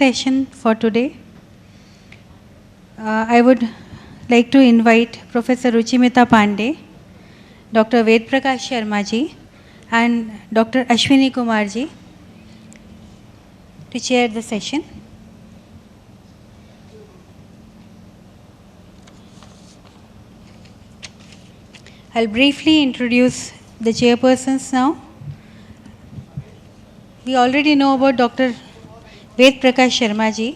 session for today. I would like to invite Professor Ruchimita Pandey, Dr. Vedprakash Sharma ji, and Dr. Ashwini Kumar ji to chair the session. I'll briefly introduce the chairpersons now. We already know about Dr. Vedprakash Sharma ji,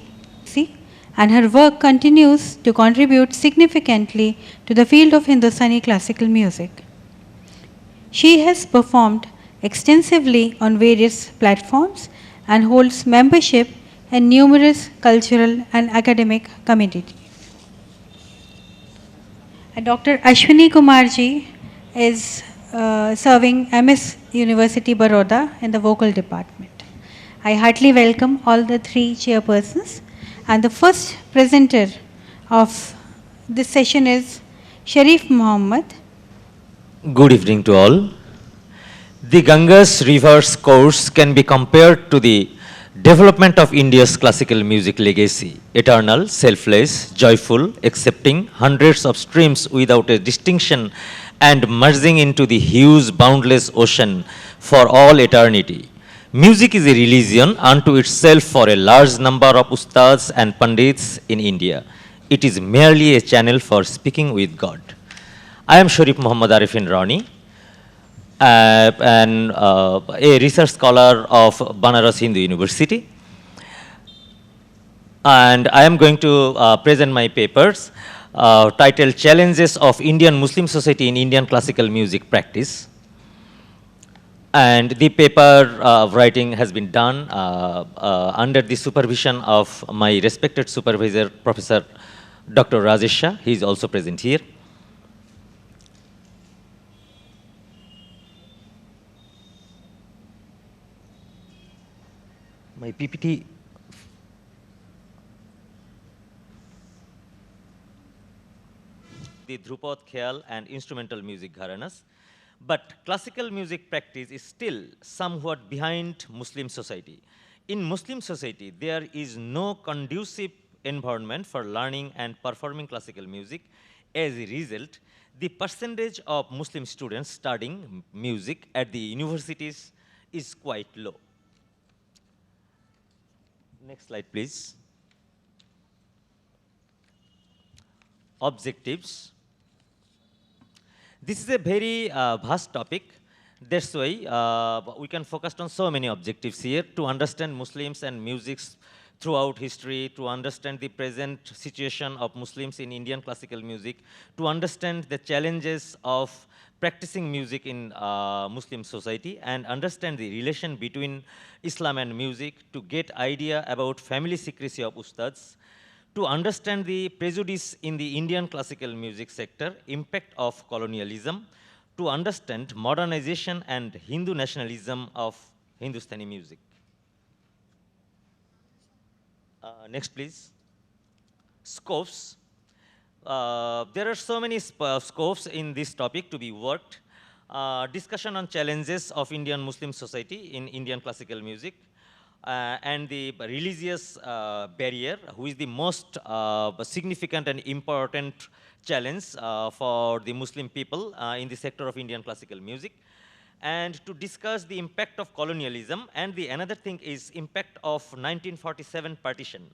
and her work continues to contribute significantly to the field of Hindustani classical music. She has performed extensively on various platforms and holds membership in numerous cultural and academic communities. Dr. Ashwini Kumar ji is serving MS University Baroda in the vocal department. I heartily welcome all the three chairpersons, and the first presenter of this session is Sharif Muhammad. Good evening to all. The Ganga's Rivers course can be compared to the development of India's classical music legacy, eternal, selfless, joyful, accepting hundreds of streams without a distinction and merging into the huge boundless ocean for all eternity. Music is a religion unto itself for a large number of ustads and pandits in India. It is merely a channel for speaking with God. I am Sharif Muhammad Arefin Rony, and a research scholar of Banaras Hindu University. And I am going to present my papers titled Challenges of Indian Muslim Society in Indian Classical Music Practice. And the paper writing has been done under the supervision of my respected supervisor, Professor Dr. Rajesh Shah. He is also present here. My PPT. The Dhrupad Khyal and instrumental music gharanas. But classical music practice is still somewhat behind Muslim society. In Muslim society, there is no conducive environment for learning and performing classical music. As a result, the percentage of Muslim students studying music at the universities is quite low. Next slide, please. Objectives. This is a very vast topic. That's why we can focus on so many objectives here to understand Muslims and music throughout history, to understand the present situation of Muslims in Indian classical music, to understand the challenges of practicing music in Muslim society, and understand the relation between Islam and music, to get idea about family secrecy of ustads, to understand the prejudice in the Indian classical music sector, impact of colonialism, to understand modernization and Hindu nationalism of Hindustani music. Next, please. Scopes. There are so many scopes in this topic to be worked. Discussion on challenges of Indian Muslim society in Indian classical music. And the religious barrier, who is the most significant and important challenge for the Muslim people in the sector of Indian classical music. And to discuss the impact of colonialism, and the another thing is impact of 1947 partition.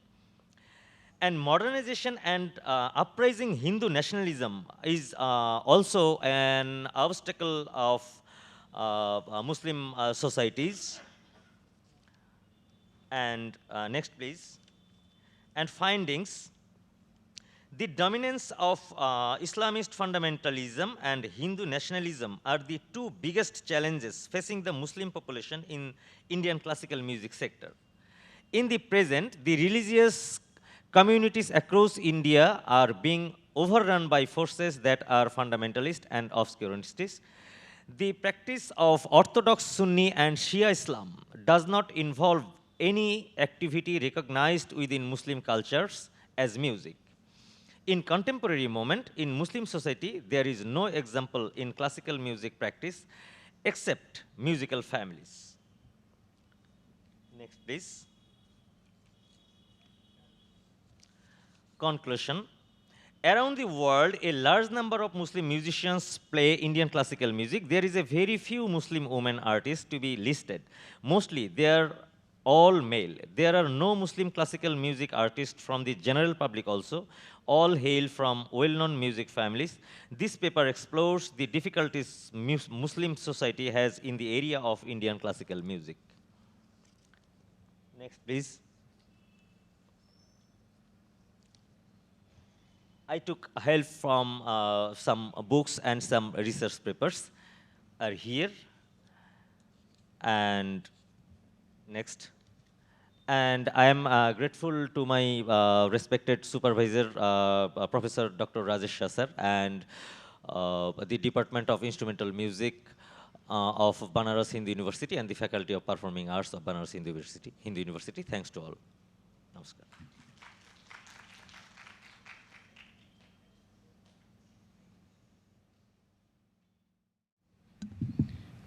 And modernization and uprising Hindu nationalism is also an obstacle of Muslim societies. And next, please. And findings. The dominance of Islamist fundamentalism and Hindu nationalism are the two biggest challenges facing the Muslim population in Indian classical music sector. In the present, the religious communities across India are being overrun by forces that are fundamentalist and obscurantist. The practice of Orthodox Sunni and Shia Islam does not involve any activity recognized within Muslim cultures as music. In contemporary moment, in Muslim society, there is no example in classical music practice except musical families. Next, please. Conclusion. Around the world, a large number of Muslim musicians play Indian classical music. There is a very few Muslim women artists to be listed. Mostly, they are all male. There are no Muslim classical music artists from the general public also. All hail from well-known music families. This paper explores the difficulties Muslim society has in the area of Indian classical music. Next, please. I took help from some books and some research papers are here. And next. And I am grateful to my respected supervisor, Professor Dr. Rajesh Shah sir, and the Department of Instrumental Music of Banaras Hindu University and the Faculty of Performing Arts of Banaras Hindu University. Thanks to all. Namaskar.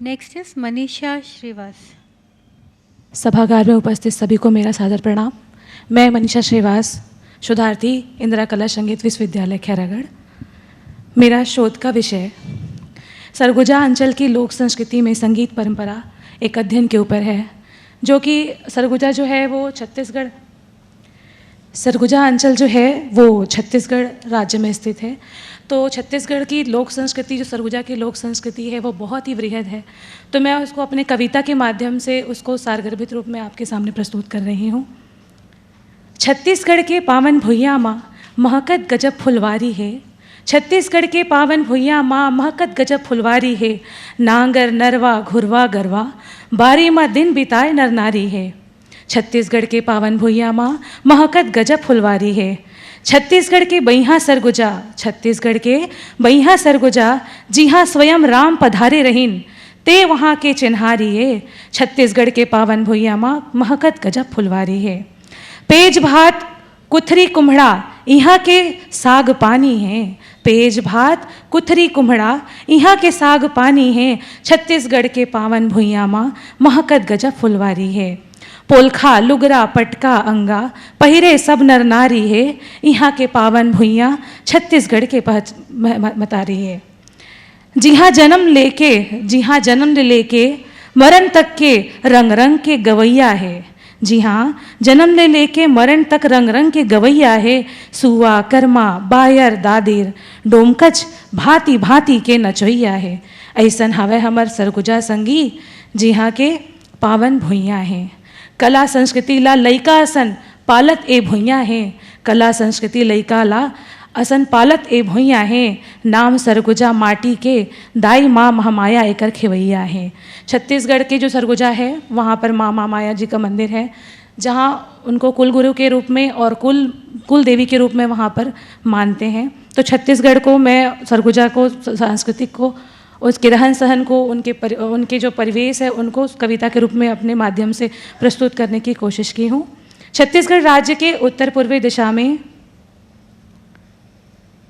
Next is Manisha Shriwas. सभागार में उपस्थित सभी को मेरा सादर प्रणाम। मैं मनीषा श्रीवास, शोधार्थी इंदिरा कला संगीत विश्वविद्यालय खैरागढ़। मेरा शोध का विषय सरगुजा अंचल की लोक संस्कृति में संगीत परंपरा एक अध्ययन के ऊपर है, जो कि सरगुजा जो है वो सरगुजा अंचल जो है वो छत्तीसगढ़ राज्य में स्थित है। तो छत्तीसगढ़ की लोक संस्कृति, जो सरगुजा की लोक संस्कृति है, वो बहुत ही वृहद है। तो मैं उसको अपने कविता के माध्यम से उसको सारगर्भित रूप में आपके सामने प्रस्तुत कर रही हूँ। छत्तीसगढ़ के पावन भुइयाँ माँ महकत गजब फुलवारी है। छत्तीसगढ़ के पावन भुइयाँ माँ महकत गजब फुलवारी है। नांगर नरवा घुरवा गरवा बारी माँ दिन बिताए नर नारी है। छत्तीसगढ़ के पावन भुइयाँ माँ महकत गजब फुलवारी है। छत्तीसगढ़ के बइहा सरगुजा, छत्तीसगढ़ के बइहा सरगुजा, जी हाँ स्वयं राम पधारे रहीन, ते वहाँ के चिन्हारी है। छत्तीसगढ़ के पावन भुइयाँ माँ महकत गजब फुलवारी है। पेज भात कुथरी कुम्हड़ा यहाँ के साग पानी है। पेज भात कुथरी कुम्हड़ा यहाँ के साग पानी है। छत्तीसगढ़ के पावन भुइयाँ माँ महकत गजब फुलवारी है। पोलखा लुगरा पटका अंगा पहिरे सब नर नारी है। यहाँ के पावन भुइयाँ छत्तीसगढ़ के मतारी है। जी हाँ जन्म लेके मरण तक के रंग रंग के गवैया है। जी हाँ जन्म लेके मरण तक रंग रंग के गवैया है। सुआ कर्मा बायर दादेर डोमकच भांति भांति के नचोइया है। ऐसन हवे हमर सरगुजा संगी, जी हाँ के पावन भुइयाँ हैं। कला संस्कृति ला लइका असन पालत ए भुइयाँ हैं। कला संस्कृति लइका ला असन पालत ए भुइयाँ हैं। नाम सरगुजा माटी के दाई माँ महामाया एकर खेवैया हैं। छत्तीसगढ़ के जो सरगुजा है वहाँ पर माँ महामाया जी का मंदिर है, जहाँ उनको कुल गुरु के रूप में और कुल देवी के रूप में वहाँ पर मानते हैं। तो छत्तीसगढ़ को मैं सरगुजा को सांस्कृतिक को उसके रहन सहन को उनके जो परिवेश है उनको कविता के रूप में अपने माध्यम से प्रस्तुत करने की कोशिश की हूँ। छत्तीसगढ़ राज्य के उत्तर पूर्वी दिशा में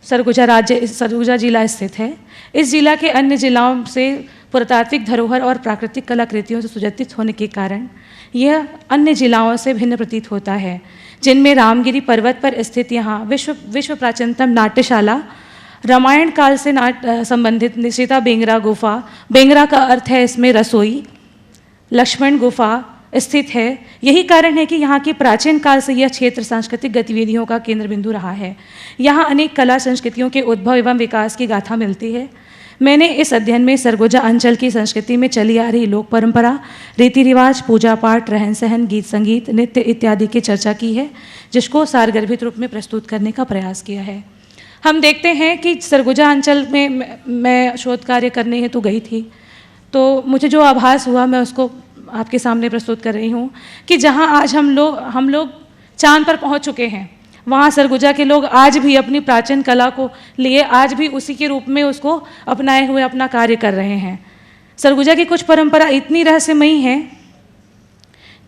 सरगुजा जिला स्थित है। इस जिला के अन्य जिलाओं से पुरातात्विक धरोहर और प्राकृतिक कलाकृतियों से सुजतित होने के कारण यह अन्य जिलाओं से भिन्न प्रतीत होता है, जिनमें रामगिरी पर्वत पर स्थित यहाँ विश्व प्राचीनतम नाट्यशाला, रामायण काल से संबंधित निशिता बेंगरा गुफा, बेंगरा का अर्थ है इसमें रसोई, लक्ष्मण गुफा स्थित है। यही कारण है कि यहाँ की प्राचीन काल से यह क्षेत्र सांस्कृतिक गतिविधियों का केंद्र बिंदु रहा है। यहाँ अनेक कला संस्कृतियों के उद्भव एवं विकास की गाथा मिलती है। मैंने इस अध्ययन में सरगुजा अंचल की संस्कृति में चली आ रही लोक परंपरा, रीति रिवाज, पूजा पाठ, रहन सहन, गीत संगीत, नृत्य इत्यादि की चर्चा की है, जिसको सारगर्भित रूप में प्रस्तुत करने का प्रयास किया है। हम देखते हैं कि सरगुजा अंचल में मैं शोध कार्य करने हेतु गई थी, तो मुझे जो आभास हुआ मैं उसको आपके सामने प्रस्तुत कर रही हूँ कि जहाँ आज हम लोग चांद पर पहुँच चुके हैं, वहाँ सरगुजा के लोग आज भी अपनी प्राचीन कला को लिए आज भी उसी के रूप में उसको अपनाए हुए अपना कार्य कर रहे हैं। सरगुजा की कुछ परंपरा इतनी रहस्यमयी है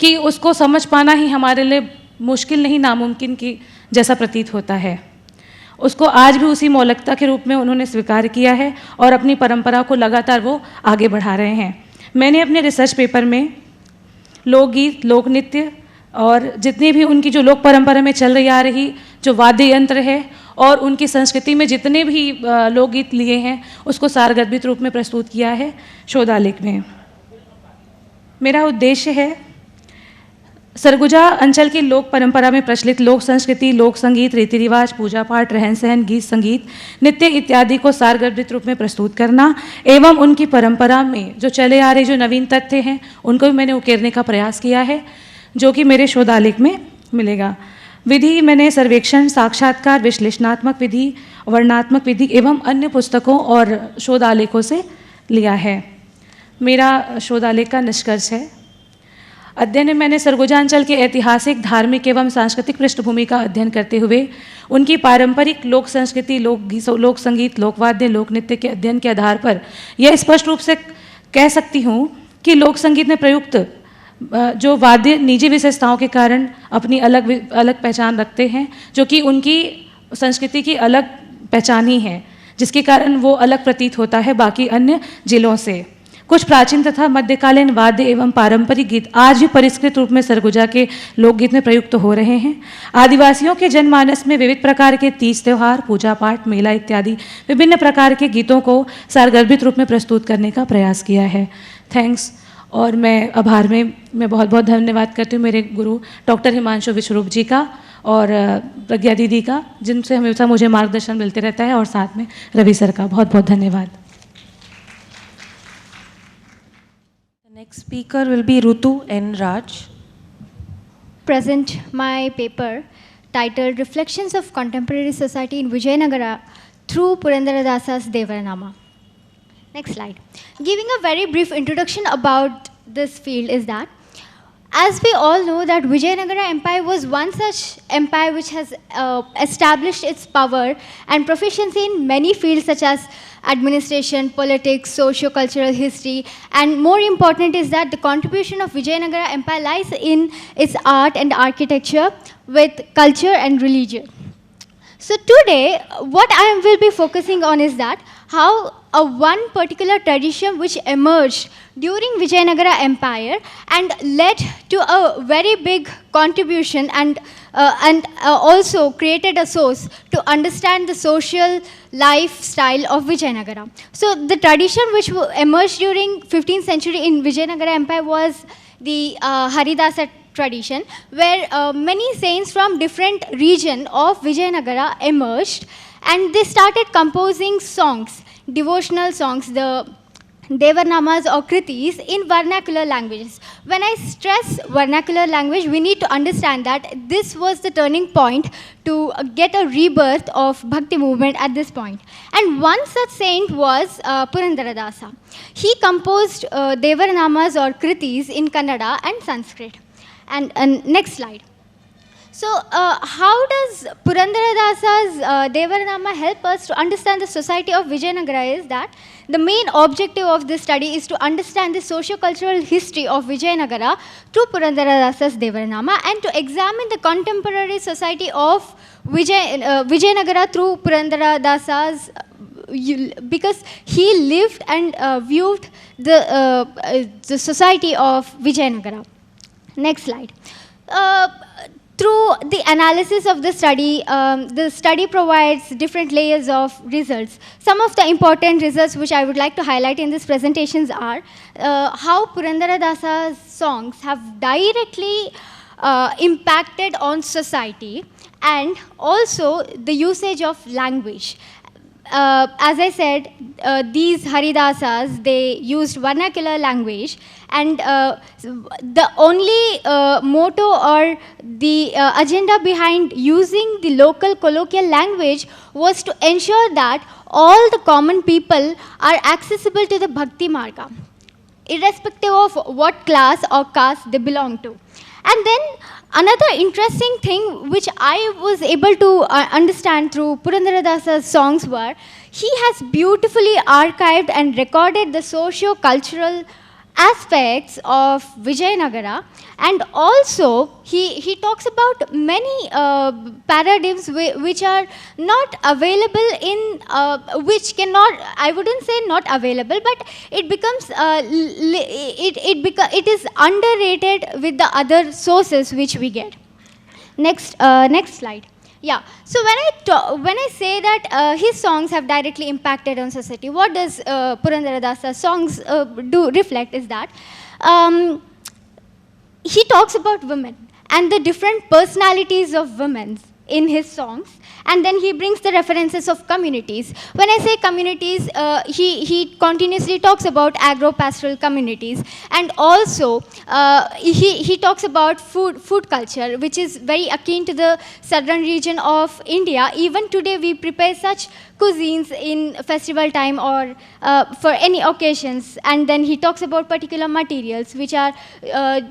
कि उसको समझ पाना ही हमारे लिए मुश्किल नहीं नामुमकिन की जैसा प्रतीत होता है। उसको आज भी उसी मौलिकता के रूप में उन्होंने स्वीकार किया है और अपनी परंपरा को लगातार वो आगे बढ़ा रहे हैं। मैंने अपने रिसर्च पेपर में लोकगीत, लोक नृत्य और जितनी भी उनकी जो लोक परंपरा में चल रही आ रही जो वाद्य यंत्र है और उनकी संस्कृति में जितने भी लोकगीत लिए हैं उसको सारगर्भित रूप में प्रस्तुत किया है शोधालेख में। मेरा उद्देश्य है सरगुजा अंचल की लोक परंपरा में प्रचलित लोक संस्कृति, लोक संगीत, रीति रिवाज, पूजा पाठ, रहन सहन, गीत संगीत, नृत्य इत्यादि को सारगर्भित रूप में प्रस्तुत करना एवं उनकी परंपरा में जो चले आ रहे जो नवीन तथ्य हैं उनको भी मैंने उकेरने का प्रयास किया है, जो कि मेरे शोधालेख में मिलेगा। विधि मैंने सर्वेक्षण, साक्षात्कार, विश्लेषणात्मक विधि, वर्णनात्मक विधि एवं अन्य पुस्तकों और शोधालेखों से लिया है। मेरा शोधालेख का निष्कर्ष है, अध्ययन में मैंने सरगुजा अंचल के ऐतिहासिक, धार्मिक एवं सांस्कृतिक पृष्ठभूमि का अध्ययन करते हुए उनकी पारंपरिक लोक संस्कृति, लोक संगीत, लोकवाद्य, लोक नृत्य के अध्ययन के आधार पर यह स्पष्ट रूप से कह सकती हूँ कि लोक संगीत में प्रयुक्त जो वाद्य निजी विशेषताओं के कारण अपनी अलग पहचान रखते हैं, जो कि उनकी संस्कृति की अलग पहचान ही है, जिसके कारण वो अलग प्रतीत होता है बाकी अन्य जिलों से। कुछ प्राचीन तथा मध्यकालीन वाद्य एवं पारंपरिक गीत आज भी परिष्कृत रूप में सरगुजा के लोकगीत में प्रयुक्त हो रहे हैं। आदिवासियों के जनमानस में विविध प्रकार के तीज त्योहार, पूजा पाठ, मेला इत्यादि विभिन्न प्रकार के गीतों को सारगर्भित रूप में प्रस्तुत करने का प्रयास किया है। थैंक्स। और मैं आभार में बहुत बहुत धन्यवाद करती हूँ मेरे गुरु डॉक्टर हिमांशु विश्वरूप जी का और प्रज्ञा दीदी का, जिनसे हमेशा मुझे मार्गदर्शन मिलते रहता है, और साथ में रवि सर का बहुत बहुत धन्यवाद। Next speaker will be Rutu N. Raj. Present my paper titled Reflections of Contemporary Society in Vijayanagara through Purandaradasa's Devaranama. Next slide. Giving a very brief introduction about this field is that, as we all know, that Vijayanagara Empire was one such empire which has established its power and proficiency in many fields such as administration, politics, socio-cultural history, and more important is that the contribution of Vijayanagara Empire lies in its art and architecture with culture and religion. So today, what I will be focusing on is that how one particular tradition which emerged during Vijayanagara Empire and led to a very big contribution and also created a source to understand the social lifestyle of Vijayanagara. So the tradition which emerged during 15th century in Vijayanagara Empire was the Haridasa tradition, where many saints from different region of Vijayanagara emerged, and they started composing songs, devotional songs, the Devarnamas or Kritis in vernacular languages. When I stress vernacular language, we need to understand that this was the turning point to get a rebirth of Bhakti movement at this point. And one such saint was Purandaradasa. He composed Devarnamas or Kritis in Kannada and Sanskrit. And next slide. So how does Purandaradasa's Devaranama help us to understand the society of Vijayanagara is that the main objective of this study is to understand the socio-cultural history of Vijayanagara through Purandaradasa's Devaranama and to examine the contemporary society of Vijayanagara through Purandaradasa's because he lived and viewed the society of Vijayanagara. Next slide. Through the analysis of the study provides different layers of results. Some of the important results which I would like to highlight in these presentations are how Purandaradasa's songs have directly impacted on society and also the usage of language. As I said, these Haridasas, they used vernacular language, and the only motto or the agenda behind using the local colloquial language was to ensure that all the common people are accessible to the Bhakti Marga, irrespective of what class or caste they belong to. And then another interesting thing which I was able to understand through Purandaradasa's songs were, he has beautifully archived and recorded the socio-cultural aspects of Vijayanagara, and also he talks about many paradigms which are not available in, which cannot, I wouldn't say not available, but it becomes, it is underrated with the other sources which we get. Next slide. Yeah. So when I say that his songs have directly impacted on society, what does Purandaradasa's songs do reflect is that um, he talks about women and the different personalities of women in his songs, and then he brings the references of communities. When I say communities, he continuously talks about agro-pastoral communities, and also he talks about food culture, which is very akin to the southern region of India. Even today we prepare such cuisines in festival time or for any occasions, and then he talks about particular materials which are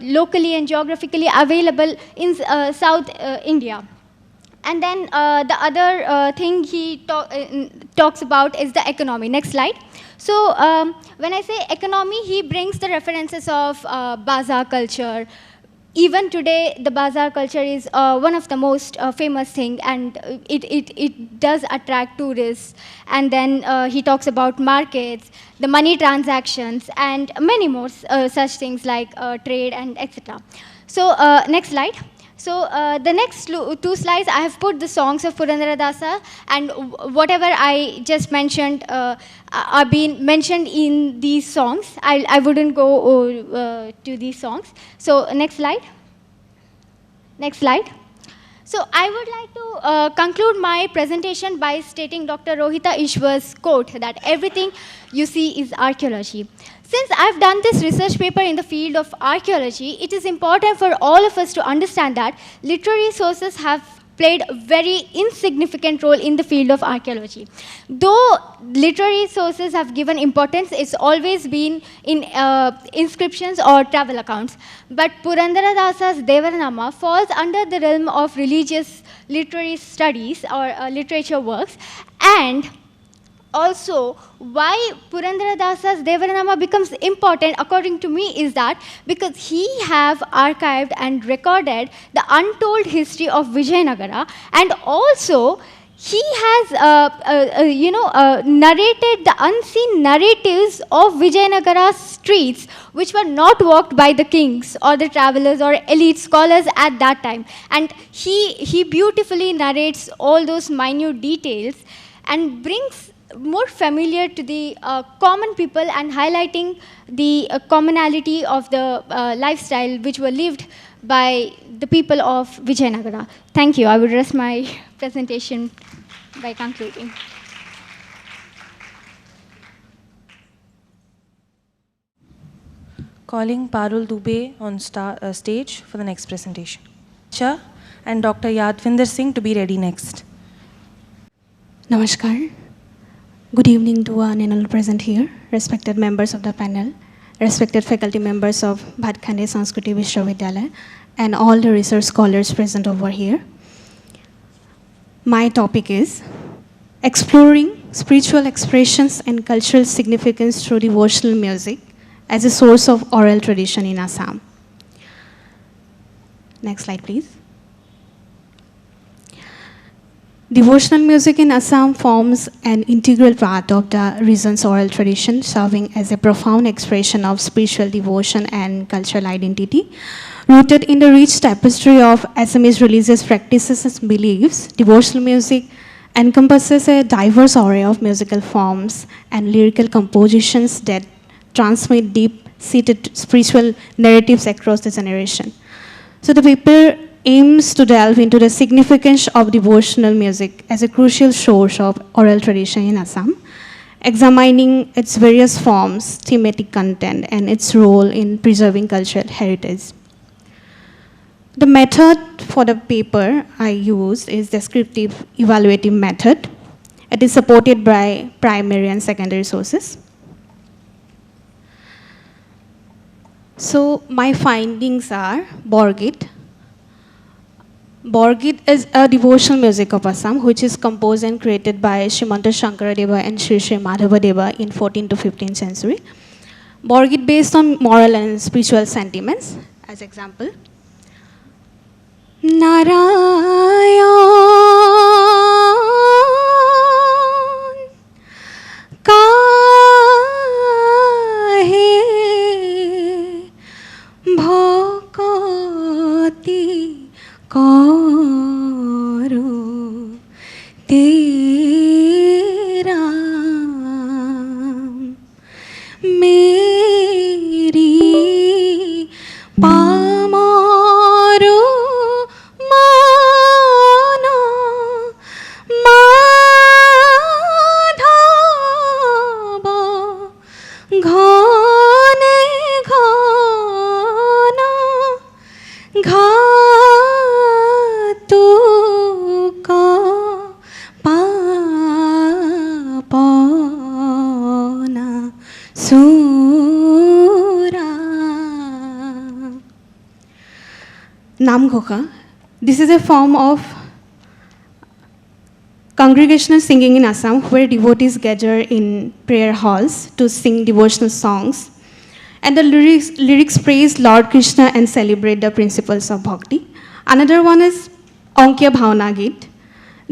locally and geographically available in South India. And then the other thing he talks about is the economy. Next slide. So when I say economy, he brings the references of bazaar culture. Even today, the bazaar culture is one of the most famous thing, and it does attract tourists. And then he talks about markets, the money transactions, and many more such things like trade and etc. So next slide. So the next two slides, I have put the songs of Purandaradasa, and whatever I just mentioned are being mentioned in these songs. I wouldn't go to these songs. So next slide. Next slide. So I would like to conclude my presentation by stating Dr. Rohita Ishwar's quote that everything you see is archaeology. Since I've done this research paper in the field of archaeology, it is important for all of us to understand that literary sources have played a very insignificant role in the field of archaeology. Though literary sources have given importance, it's always been in inscriptions or travel accounts. But Purandaradasa's Devaranama falls under the realm of religious literary studies or literature works, and also, why Purandaradasa's Devaranama becomes important, according to me, is that because he have archived and recorded the untold history of Vijayanagara, and also he has, narrated the unseen narratives of Vijayanagara streets, which were not walked by the kings or the travelers or elite scholars at that time. And he beautifully narrates all those minute details and brings more familiar to the common people and highlighting the commonality of the lifestyle which were lived by the people of Vijayanagara. Thank you. I would rest my presentation by concluding. Calling Parul Dubey on stage for the next presentation. Manisha and Dr. Yadvinder Singh to be ready next. Namaskar. Good evening to one and all present here, respected members of the panel, respected faculty members of Bhatkhande Sanskriti Vishwavidyalaya, and all the research scholars present over here. My topic is exploring spiritual expressions and cultural significance through devotional music as a source of oral tradition in Assam. Next slide, please. Devotional music in Assam forms an integral part of the region's oral tradition, serving as a profound expression of spiritual devotion and cultural identity. Rooted in the rich tapestry of Assamese religious practices and beliefs, devotional music encompasses a diverse array of musical forms and lyrical compositions that transmit deep-seated spiritual narratives across the generation. So the paper aims to delve into the significance of devotional music as a crucial source of oral tradition in Assam, examining its various forms, thematic content, and its role in preserving cultural heritage. The method for the paper I used is descriptive evaluative method. It is supported by primary and secondary sources. So my findings are Borgit. Borgit is a devotional music of Assam, which is composed and created by Srimanta Shankaradeva and Sri Sri Madhavadeva in 14th to 15th century. Borgit based on moral and spiritual sentiments. As example, Narayan kahe bhakati karo Namghoka. This is a form of congregational singing in Assam where devotees gather in prayer halls to sing devotional songs. And the lyrics praise Lord Krishna and celebrate the principles of bhakti. Another one is Ankya Bhavna Geet.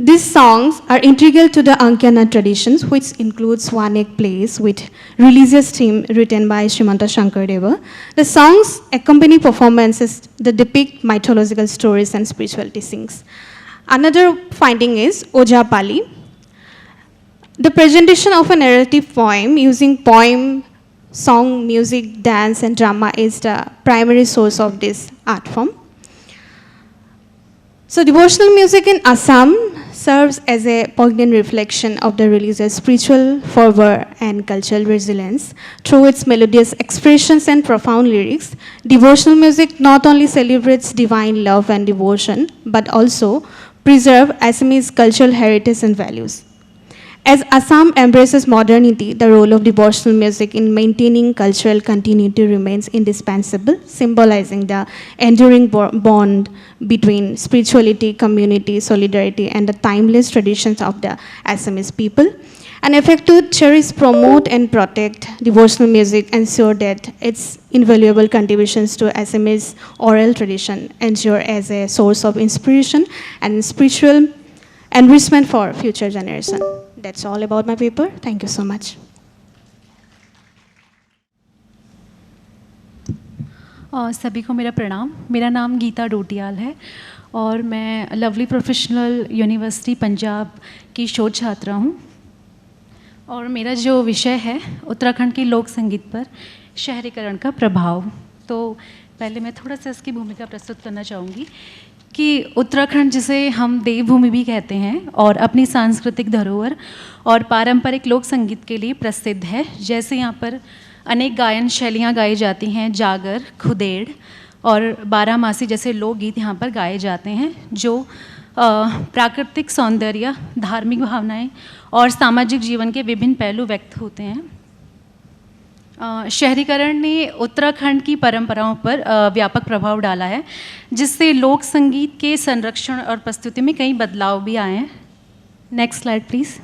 These songs are integral to the Ankyana traditions, which includes one-act plays with religious theme written by Srimanta Shankardeva. The songs accompany performances that depict mythological stories and spiritual teachings. Another finding is Oja Pali. The presentation of a narrative poem using poem, song, music, dance, and drama is the primary source of this art form. So devotional music in Assam serves as a poignant reflection of the religious spiritual fervor and cultural resilience. Through its melodious expressions and profound lyrics, devotional music not only celebrates divine love and devotion, but also preserves Assamese cultural heritage and values. As Assam embraces modernity, the role of devotional music in maintaining cultural continuity remains indispensable, symbolizing the enduring bond between spirituality, community, solidarity, and the timeless traditions of the Assamese people. An effort to cherish, promote, and protect devotional music ensure that its invaluable contributions to Assamese oral tradition endure as a source of inspiration and spiritual enrichment for future generations. That's all about my paper. Thank you so much. सभी को मेरा प्रणाम. मेरा नाम गीता डोटियाल है और मैं lovely professional university Punjab की शोध छात्रा हूँ. और मेरा जो विषय है उत्तराखंड की लोक संगीत पर शहरीकरण का प्रभाव. तो पहले मैं थोड़ा सा इसकी भूमिका प्रस्तुत करना चाहूँगी कि उत्तराखंड जिसे हम देवभूमि भी कहते हैं और अपनी सांस्कृतिक धरोहर और पारंपरिक लोक संगीत के लिए प्रसिद्ध है. जैसे यहाँ पर अनेक गायन शैलियाँ गाई जाती हैं, जागर, खुदेड़ और बारहमासी जैसे लोकगीत यहाँ पर गाए जाते हैं जो प्राकृतिक सौंदर्य, धार्मिक भावनाएं और सामाजिक जीवन के विभिन्न पहलू व्यक्त होते हैं. शहरीकरण ने उत्तराखंड की परंपराओं पर व्यापक प्रभाव डाला है जिससे लोक संगीत के संरक्षण और प्रस्तुति में कई बदलाव भी आए हैं. Next slide please.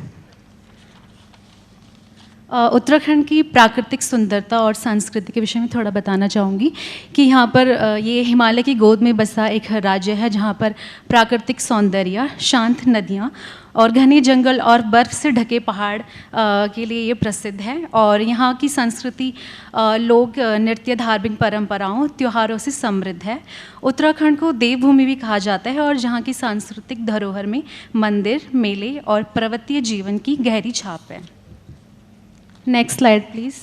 उत्तराखंड की प्राकृतिक सुंदरता और संस्कृति के विषय में थोड़ा बताना चाहूँगी कि यहाँ पर ये हिमालय की गोद में बसा एक राज्य है जहाँ पर प्राकृतिक सौंदर्य, शांत नदियाँ और घने जंगल और बर्फ़ से ढके पहाड़ के लिए ये प्रसिद्ध है. और यहाँ की संस्कृति लोक नृत्य, धार्मिक परंपराओं, त्योहारों से समृद्ध है. उत्तराखंड को देवभूमि भी कहा जाता है और जहाँ की सांस्कृतिक धरोहर में मंदिर, मेले और पर्वतीय जीवन की गहरी छाप है. Next slide please.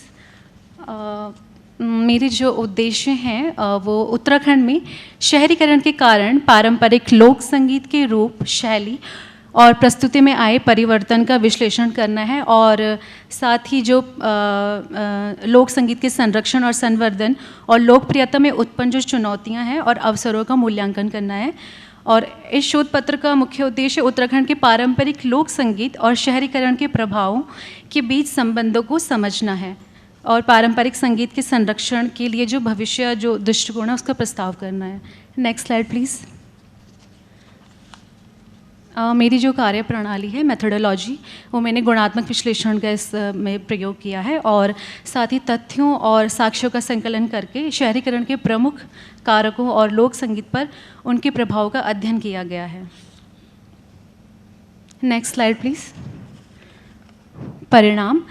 मेरे जो उद्देश्य हैं वो उत्तराखंड में शहरीकरण के कारण पारंपरिक लोक संगीत के रूप, शैली और प्रस्तुति में आए परिवर्तन का विश्लेषण करना है और साथ ही जो लोक संगीत के संरक्षण और संवर्धन और लोकप्रियता में उत्पन्न जो चुनौतियां हैं और अवसरों का मूल्यांकन करना है. और इस शोध पत्र का मुख्य उद्देश्य उत्तराखंड के पारंपरिक लोक संगीत और शहरीकरण के प्रभावों के बीच संबंधों को समझना है और पारंपरिक संगीत के संरक्षण के लिए जो भविष्य जो दृष्टिकोण है उसका प्रस्ताव करना है. Next slide please. मेरी जो कार्य प्रणाली है, मेथोडोलॉजी, वो मैंने गुणात्मक विश्लेषण का इस में प्रयोग किया है और साथ ही तथ्यों और साक्ष्यों का संकलन करके शहरीकरण के प्रमुख कारकों और लोक संगीत पर उनके प्रभाव का अध्ययन किया गया है. Next slide please. परिणाम.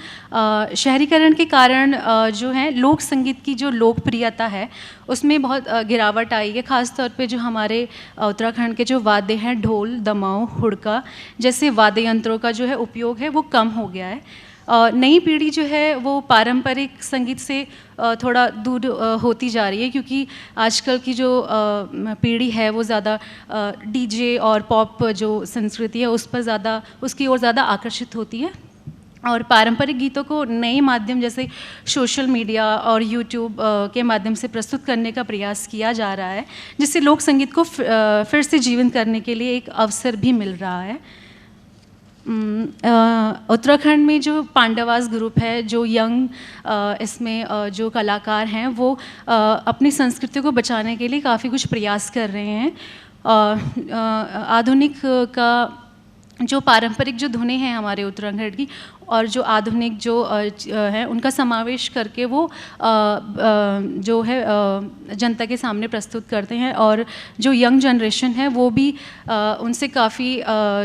शहरीकरण के कारण जो है लोक संगीत की जो लोकप्रियता है उसमें बहुत गिरावट आई है. ख़ासतौर पे जो हमारे उत्तराखंड के जो वाद्य हैं, ढोल, दमाऊ, हुड़का जैसे वाद्य यंत्रों का जो है उपयोग है वो कम हो गया है. नई पीढ़ी जो है वो पारंपरिक संगीत से थोड़ा दूर होती जा रही है क्योंकि आजकल की जो पीढ़ी है वो ज़्यादा डीजे और पॉप जो संस्कृति है उस पर ज़्यादा, उसकी ओर ज़्यादा आकर्षित होती है और पारंपरिक गीतों को नए माध्यम जैसे सोशल मीडिया और यूट्यूब के माध्यम से प्रस्तुत करने का प्रयास किया जा रहा है जिससे लोक संगीत को फिर से जीवंत करने के लिए एक अवसर भी मिल रहा है. उत्तराखंड में जो पांडवास ग्रुप है, जो यंग इसमें जो कलाकार हैं वो अपनी संस्कृति को बचाने के लिए काफ़ी कुछ प्रयास कर रहे हैं। आधुनिक का जो पारंपरिक जो धुनें हैं हमारे उत्तराखंड की और जो आधुनिक जो है उनका समावेश करके वो जो है जनता के सामने प्रस्तुत करते हैं और जो यंग जनरेशन है वो भी उनसे काफ़ी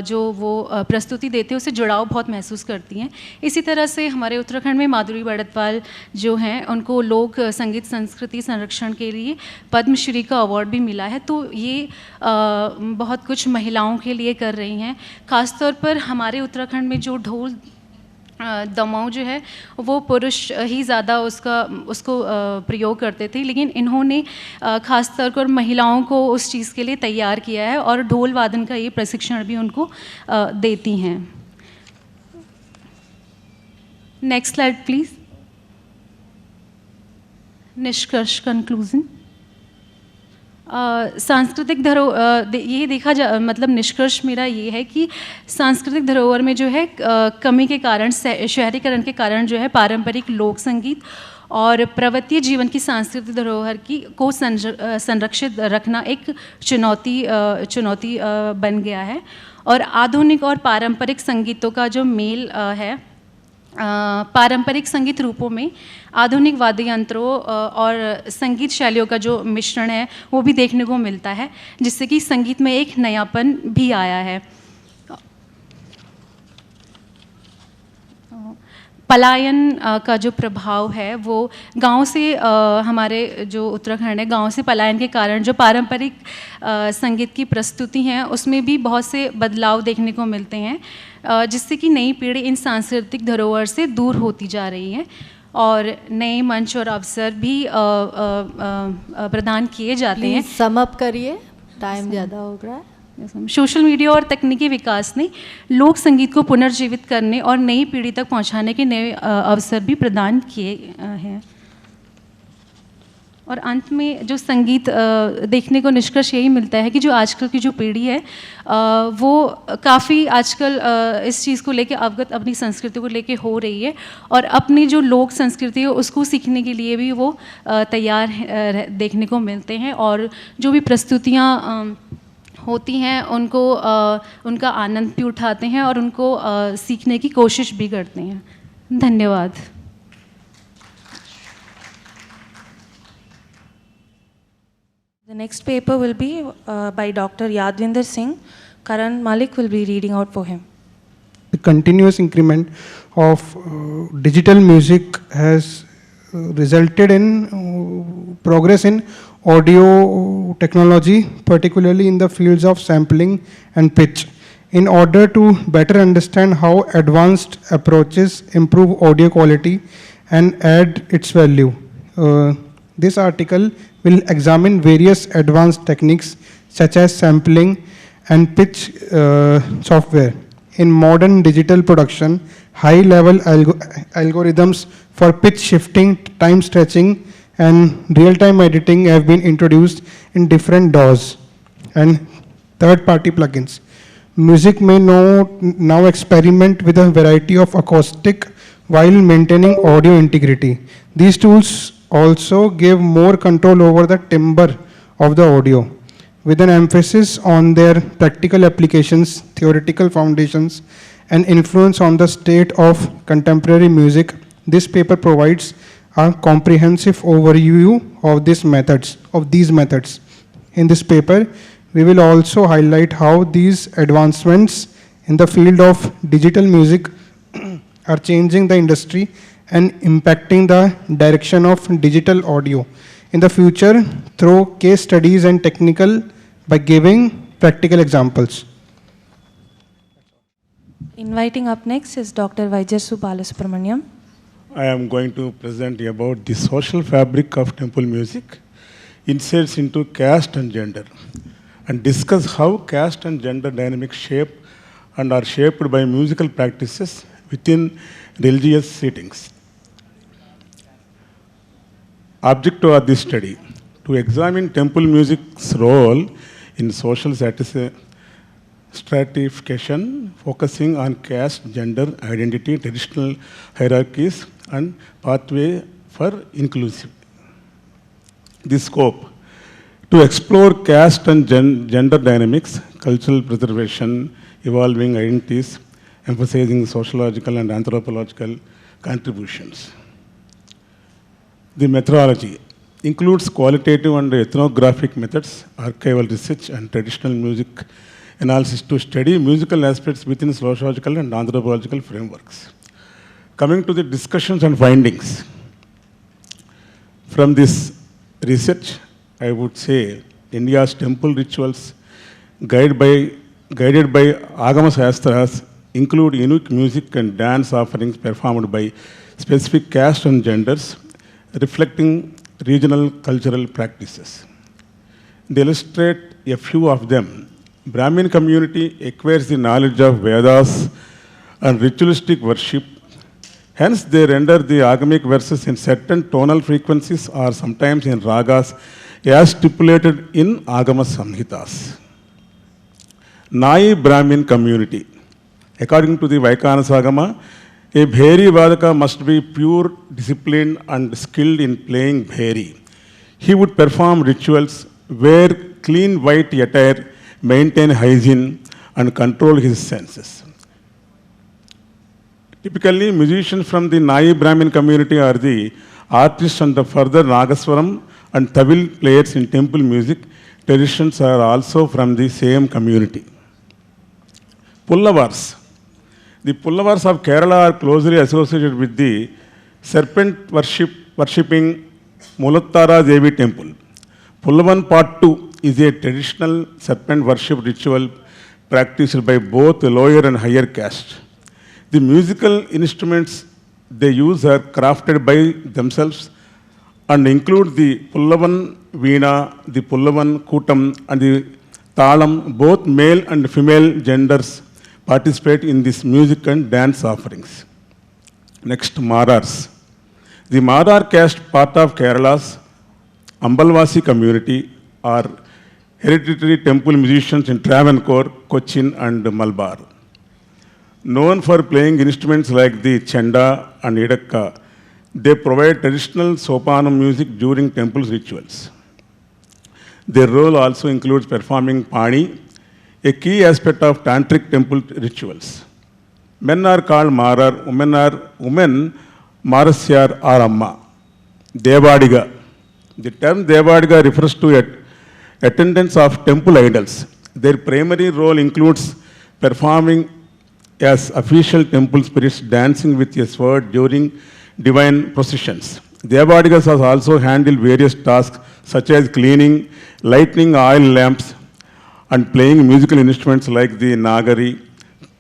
जो वो प्रस्तुति देते हैं उससे जुड़ाव बहुत महसूस करती हैं। इसी तरह से हमारे उत्तराखंड में माधुरी बड़तवाल जो हैं उनको लोक संगीत संस्कृति संरक्षण के लिए पद्मश्री का अवार्ड भी मिला है। तो ये बहुत कुछ महिलाओं के लिए कर रही हैं। ख़ासतौर पर हमारे उत्तराखंड में जो ढोल दमाऊ जो है वो पुरुष ही ज़्यादा उसको प्रयोग करते थे, लेकिन इन्होंने ख़ास तौर पर महिलाओं को उस चीज़ के लिए तैयार किया है और ढोल वादन का ये प्रशिक्षण भी उनको देती हैं। Next slide please. निष्कर्ष कंक्लूजन। सांस्कृतिक धरोहर ये देखा मतलब निष्कर्ष मेरा ये है कि सांस्कृतिक धरोहर में जो है कमी के कारण, शहरीकरण के कारण जो है पारंपरिक लोक संगीत और पर्वतीय जीवन की सांस्कृतिक धरोहर को संरक्षित रखना एक चुनौती बन गया है। और आधुनिक और पारंपरिक संगीतों का जो मेल है, पारंपरिक संगीत रूपों में आधुनिक वाद्य यंत्रों और संगीत शैलियों का जो मिश्रण है वो भी देखने को मिलता है, जिससे कि संगीत में एक नयापन भी आया है। पलायन का जो प्रभाव है वो गांव से हमारे जो उत्तराखंड है, गांव से पलायन के कारण जो पारंपरिक संगीत की प्रस्तुति हैं उसमें भी बहुत से बदलाव देखने को मिलते हैं, जिससे कि नई पीढ़ी इन सांस्कृतिक धरोहर से दूर होती जा रही है और नए मंच और अवसर भी प्रदान किए जाते हैं। सम अप करिए, टाइम ज़्यादा हो रहा है। सोशल मीडिया और तकनीकी विकास ने लोक संगीत को पुनर्जीवित करने और नई पीढ़ी तक पहुंचाने के नए अवसर भी प्रदान किए हैं। और अंत में जो संगीत देखने को निष्कर्ष यही मिलता है कि जो आजकल की जो पीढ़ी है वो काफ़ी आजकल इस चीज़ को लेके अवगत, अपनी संस्कृति को लेके हो रही है और अपनी जो लोक संस्कृति है उसको सीखने के लिए भी वो तैयार देखने को मिलते हैं और जो भी प्रस्तुतियाँ होती हैं उनको उनका आनंद भी उठाते हैं और उनको सीखने की कोशिश भी करते हैं। धन्यवाद। The next paper will be by Dr. Yadvinder Singh. Karan Malik will be reading out for him. The continuous increment of digital music has resulted in progress in audio technology, particularly in the fields of sampling and pitch. In order to better understand how advanced approaches improve audio quality and add its value, this article will examine various advanced techniques such as sampling and pitch software. In modern digital production, high-level algorithms for pitch shifting, time stretching, and real-time editing have been introduced in different DAWs and third-party plugins. Music may now experiment with a variety of acoustic while maintaining audio integrity. These tools also give more control over the timbre of the audio, with an emphasis on their practical applications, theoretical foundations, and influence on the state of contemporary music. This paper provides a comprehensive overview of these methods. In this paper, we will also highlight how these advancements in the field of digital music are changing the industry and impacting the direction of digital audio in the future through case studies and by giving practical examples. Inviting up next is Dr. Vyzarsu Balasubrahmanyam. I am going to present about the social fabric of temple music, insights into caste and gender, and discuss how caste and gender dynamics shape and are shaped by musical practices within religious settings. Objective of this study: to examine temple music's role in social stratification, focusing on caste, gender, identity, traditional hierarchies, and pathway for inclusive. The scope to explore caste and gender dynamics, cultural preservation, evolving identities, emphasizing sociological and anthropological contributions. The methodology includes qualitative and ethnographic methods, archival research, and traditional music analysis to study musical aspects within sociological and anthropological frameworks. Coming to the discussions and findings. From this research, I would say India's temple rituals guided by Agama Shastras include unique music and dance offerings performed by specific caste and genders, reflecting regional cultural practices. They illustrate a few of them. Brahmin community acquires the knowledge of Vedas and ritualistic worship. Hence, they render the agamic verses in certain tonal frequencies or sometimes in ragas as stipulated in Agama Samhitas. Nai Brahmin community. According to the Vaikhanasa Agama, a Bheri Vadaka must be pure, disciplined, and skilled in playing Bheri. He would perform rituals, wear clean white attire, maintain hygiene, and control his senses. Typically, musicians from the Nai Brahmin community are the artists and the further Nagaswaram and Tavil players in temple music. Traditions are also from the same community. Pullavars. The Pullavars of Kerala are closely associated with the serpent worshipping Mulattara Devi temple. Pullavan Pattu is a traditional serpent worship ritual practiced by both lower and higher caste. The musical instruments they use are crafted by themselves and include the Pullavan Veena, the Pullavan Kutam, and the Talam. Both male and female genders participate in this music and dance offerings. Next, Marars. The Marar caste, part of Kerala's Ambalvasi community, are hereditary temple musicians in Travancore, Cochin, and Malabar. Known for playing instruments like the Chenda and Idakka, they provide traditional Sopanam music during temple rituals. Their role also includes performing Pani, a key aspect of tantric temple rituals. Men are called Marar, women Marasyar or Amma. Devadiga. The term Devadiga refers to attendants of temple idols. Their primary role includes performing as official temple spirits, dancing with a sword during divine processions. Devadigas also handle various tasks such as cleaning, lighting oil lamps, and playing musical instruments like the Nagari,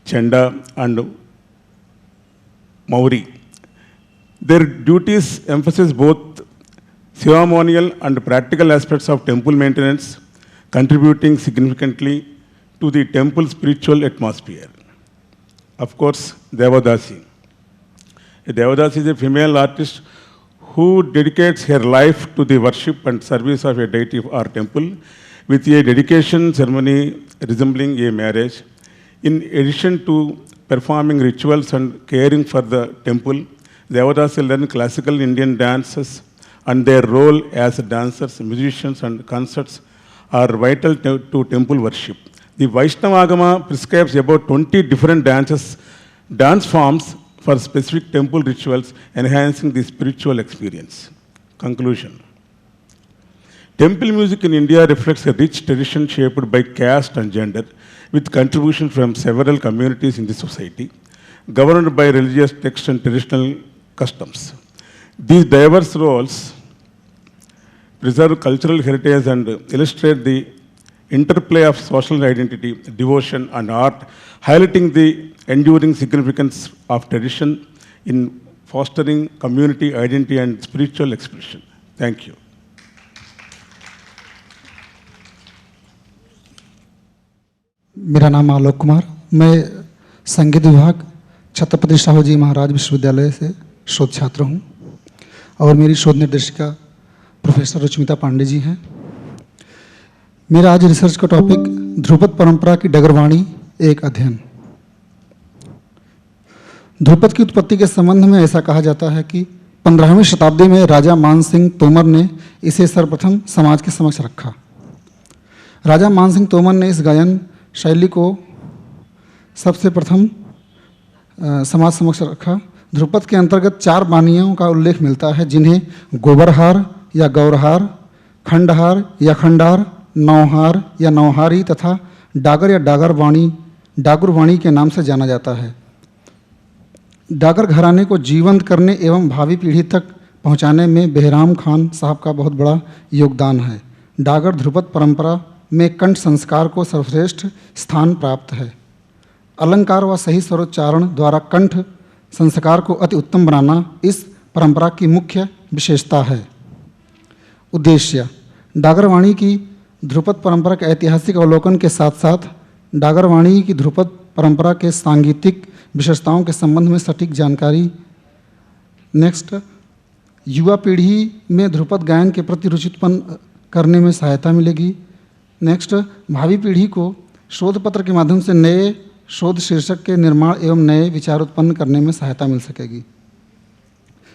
Chenda, and Mauri. Their duties emphasize both ceremonial and practical aspects of temple maintenance, contributing significantly to the temple spiritual atmosphere. Of course, Devadasi. A Devadasi is a female artist who dedicates her life to the worship and service of a deity or temple, with a dedication ceremony resembling a marriage. In addition to performing rituals and caring for the temple, Devadasi learn classical Indian dances, and their role as dancers, musicians, and concerts are vital to temple worship. The Vaishnava Agama prescribes about 20 different dance forms for specific temple rituals, enhancing the spiritual experience. Conclusion. Temple music in India reflects a rich tradition shaped by caste and gender, with contributions from several communities in the society, governed by religious texts and traditional customs. These diverse roles preserve cultural heritage and illustrate the interplay of social identity, devotion, and art, highlighting the enduring significance of tradition in fostering community identity and spiritual expression. Thank you. मेरा नाम आलोक कुमार, मैं संगीत विभाग छत्रपति शाहू जी महाराज विश्वविद्यालय से शोध छात्र हूँ और मेरी शोध निर्देशिका प्रोफेसर रुचिमिता पांडे जी हैं। मेरा आज रिसर्च का टॉपिक ध्रुपद परंपरा की डगरवाणी एक अध्ययन। ध्रुपद की उत्पत्ति के संबंध में ऐसा कहा जाता है कि 15वीं शताब्दी में राजा मान सिंह तोमर ने इसे सर्वप्रथम समाज के समक्ष रखा। राजा मान सिंह तोमर ने इस गायन शैली को सबसे प्रथम समाज समक्ष रखा। ध्रुपद के अंतर्गत 4 बानियों का उल्लेख मिलता है, जिन्हें गोबरहार या गौरहार, खंडहार या खंडार, नौहार या नौहारी तथा डागर या डागुरवाणी के नाम से जाना जाता है। डागर घराने को जीवंत करने एवं भावी पीढ़ी तक पहुंचाने में बेहराम खान साहब का बहुत बड़ा योगदान है। डागर ध्रुपद परंपरा में कंठ संस्कार को सर्वश्रेष्ठ स्थान प्राप्त है। अलंकार व सही स्वरोच्चारण द्वारा कंठ संस्कार को अति उत्तम बनाना इस परंपरा की मुख्य विशेषता है। उद्देश्य: डागरवाणी की ध्रुपद परंपरा के ऐतिहासिक अवलोकन के साथ साथ डागरवाणी की ध्रुपद परंपरा के सांगीतिक विशेषताओं के संबंध में सटीक जानकारी। नेक्स्ट, युवा पीढ़ी में ध्रुपद गायन के प्रति रुचि उत्पन्न करने में सहायता मिलेगी। नेक्स्ट, भावी पीढ़ी को शोध पत्र के माध्यम से नए शोध शीर्षक के निर्माण एवं नए विचार उत्पन्न करने में सहायता मिल सकेगी।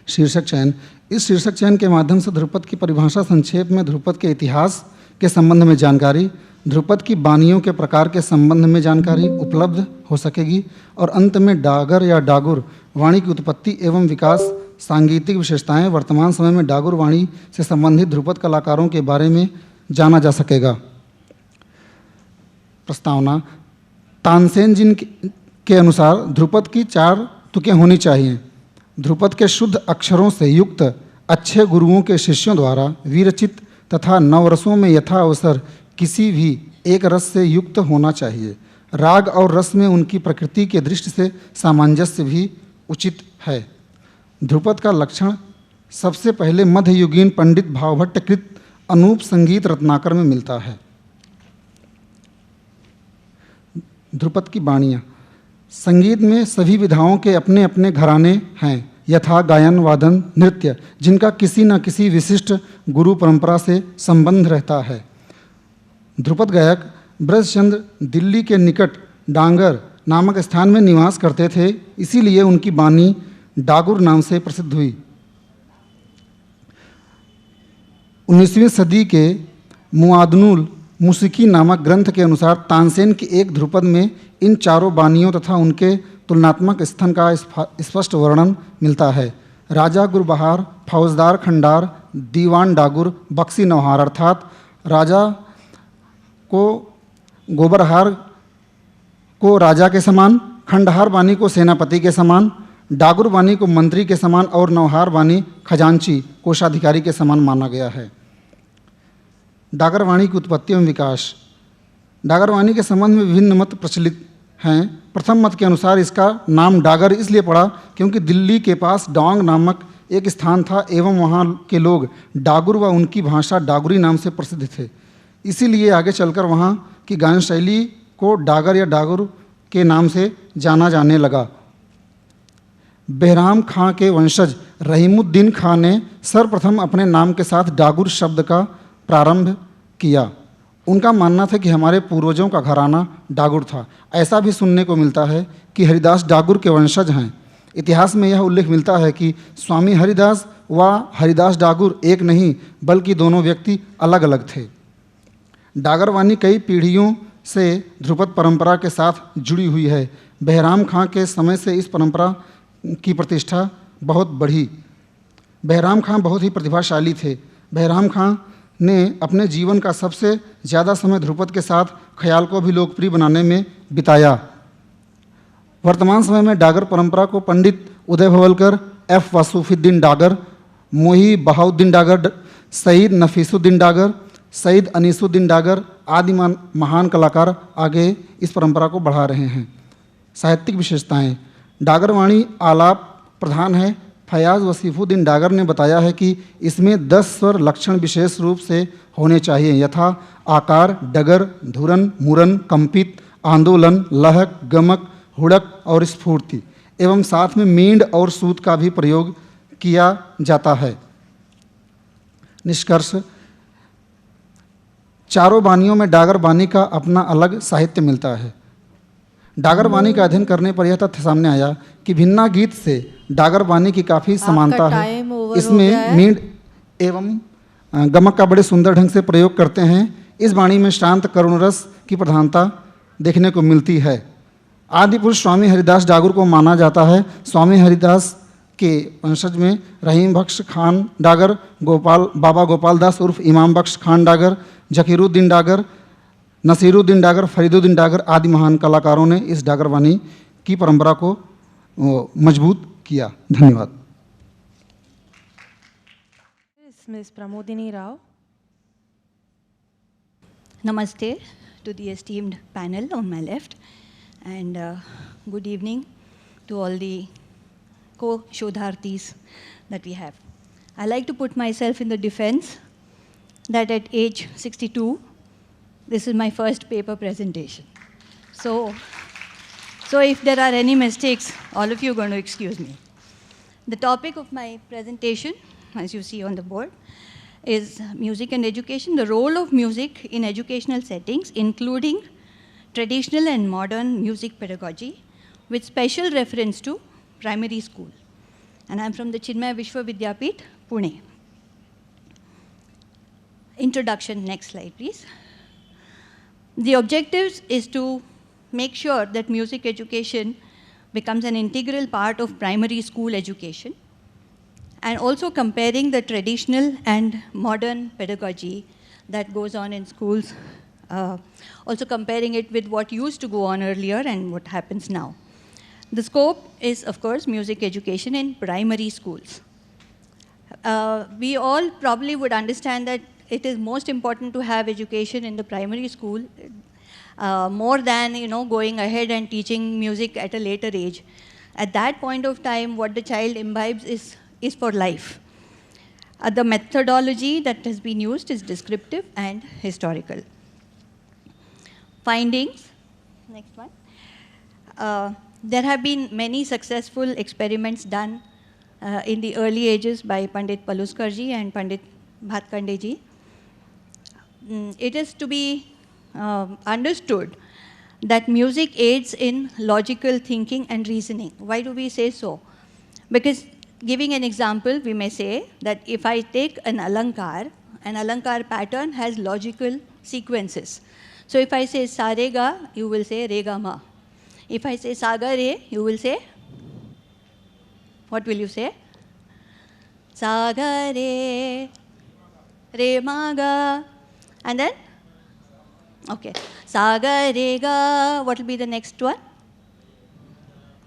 शीर्षक चयन: इस शीर्षक चयन के माध्यम से ध्रुपद की परिभाषा, संक्षेप में ध्रुपद के इतिहास के संबंध में जानकारी, ध्रुपद की बानियों के प्रकार के संबंध में जानकारी उपलब्ध हो सकेगी और अंत में डागर या डागुर वाणी की उत्पत्ति एवं विकास, सांगीतिक विशेषताएं, वर्तमान समय में डागुर वाणी से संबंधित ध्रुपद कलाकारों के बारे में जाना जा सकेगा। प्रस्तावना: तानसेन जी के अनुसार ध्रुपद की 4 तुकें होनी चाहिए। ध्रुपद के शुद्ध अक्षरों से युक्त अच्छे गुरुओं के शिष्यों द्वारा विरचित तथा नवरसों में यथा अवसर किसी भी एक रस से युक्त होना चाहिए। राग और रस में उनकी प्रकृति के दृष्टि से सामंजस्य भी उचित है। ध्रुपद का लक्षण सबसे पहले मध्ययुगीन पंडित भावभट्ट कृत अनूप संगीत रत्नाकर में मिलता है। ध्रुपद की बाणियाँ: संगीत में सभी विधाओं के अपने अपने घराने हैं, यथा गायन, वादन, नृत्य, जिनका किसी न किसी विशिष्ट गुरु परंपरा से संबंध रहता है। ध्रुपद गायक ब्रजचंद्र दिल्ली के निकट डांगर नामक स्थान में निवास करते थे, इसीलिए उनकी बानी डागुर नाम से प्रसिद्ध हुई। 19वीं सदी के मुआदनुल मूसिकी नामक ग्रंथ के अनुसार तानसेन की एक ध्रुपद में इन 4 बानियों तथा उनके तुलनात्मक स्थान का स्पष्ट वर्णन मिलता है। राजा गुरबहार, फौजदार खंडार, दीवान डागुर, बक्सी नौहार, अर्थात राजा को गोबरहार को राजा के समान, खंडहार बानी को सेनापति के समान, डागुर बानी को मंत्री के समान और नौहार बानी खजांची कोषाधिकारी के समान माना गया है। डागरवाणी की उत्पत्ति एवं विकास: डागरवाणी के संबंध में विभिन्न मत प्रचलित हैं। प्रथम मत के अनुसार इसका नाम डागर इसलिए पड़ा क्योंकि दिल्ली के पास डोंग नामक एक स्थान था एवं वहाँ के लोग डागुर व उनकी भाषा डागुरी नाम से प्रसिद्ध थे। इसीलिए आगे चलकर वहाँ की गायन शैली को डागर या डागुर के नाम से जाना जाने लगा। बेहराम खां के वंशज रहीमुद्दीन खां ने सर्वप्रथम अपने नाम के साथ डागुर शब्द का प्रारंभ किया। उनका मानना था कि हमारे पूर्वजों का घराना डागुर था। ऐसा भी सुनने को मिलता है कि हरिदास डागुर के वंशज हैं। इतिहास में यह उल्लेख मिलता है कि स्वामी हरिदास व हरिदास डागुर एक नहीं बल्कि दोनों व्यक्ति अलग अलग थे। डागरवाणी कई पीढ़ियों से ध्रुपद परंपरा के साथ जुड़ी हुई है। बेहराम खां के समय से इस परंपरा की प्रतिष्ठा बहुत बढ़ी। बेहराम खां बहुत ही प्रतिभाशाली थे। बेहराम खां ने अपने जीवन का सबसे ज़्यादा समय ध्रुपद के साथ ख्याल को भी लोकप्रिय बनाने में बिताया। वर्तमान समय में डागर परंपरा को पंडित उदय भवलकर, एफ वासुफुद्दीन डागर, मोही बहाउद्दीन डागर, सईद नफीसुद्दीन डागर, सईद अनीसुद्दीन डागर आदि महान कलाकार आगे इस परंपरा को बढ़ा रहे हैं। साहित्यिक विशेषताएं: डागरवाणी आलाप प्रधान है। फयाज वसीफुद्दीन डागर ने बताया है कि इसमें 10 स्वर लक्षण विशेष रूप से होने चाहिए, यथा आकार, डगर, धुरन, मुरन, कंपित, आंदोलन, लहक, गमक, हुड़क और स्फूर्ति, एवं साथ में मींड और सूत का भी प्रयोग किया जाता है। निष्कर्ष: चारों बानियों में डागर बानी का अपना अलग साहित्य मिलता है। डागर वाणी का अध्ययन करने पर यह तथ्य सामने आया कि भिन्ना गीत से डागर वाणी की काफ़ी समानता है। इसमें मींड एवं गमक का बड़े सुंदर ढंग से प्रयोग करते हैं। इस वाणी में शांत करुण रस की प्रधानता देखने को मिलती है। आदि पुरुष स्वामी हरिदास डागर को माना जाता है। स्वामी हरिदास के वंशज में रहीम बख्श खान डागर, बाबा गोपाल दास उर्फ इमाम बख्श खान डागर, जकीरुद्दीन डागर, नसीरुद्दीन डागर, फरीदुद्दीन डागर आदि महान कलाकारों ने इस डागर वाणी की परंपरा को मजबूत किया। धन्यवाद। Ms. Pramodini Rao. Namaste to the esteemed panel on my left, and good evening to all the co-shodharthis that we have. I like to put myself in the defense that at age 62, this is my first paper presentation. So if there are any mistakes, all of you are going to excuse me. The topic of my presentation, as you see on the board, is music and education, the role of music in educational settings, including traditional and modern music pedagogy, with special reference to primary school. And I'm from the Chinmaya Vishwavidyapit, Pune. Introduction, next slide, please. The objectives is to make sure that music education becomes an integral part of primary school education, and also comparing the traditional and modern pedagogy that goes on in schools, also comparing it with what used to go on earlier and what happens now. The scope is, of course, music education in primary schools. We all probably would understand that it is most important to have education in the primary school, more than going ahead and teaching music at a later age. At that point of time, what the child imbibes is for life. The methodology that has been used is descriptive and historical. Findings, next one. There have been many successful experiments done in the early ages by Pandit Paluskarji and Pandit Bhatkhande ji. It is to be understood that music aids in logical thinking and reasoning. Why do we say so? Because giving an example, we may say that if I take an alankar pattern has logical sequences. So if I say sa re ga, you will say re ga ma. If I say sa ga re, you will say, what will you say? Sa ga re, re ma ga, and then? Okay, sa ga re ga, what will be the next one?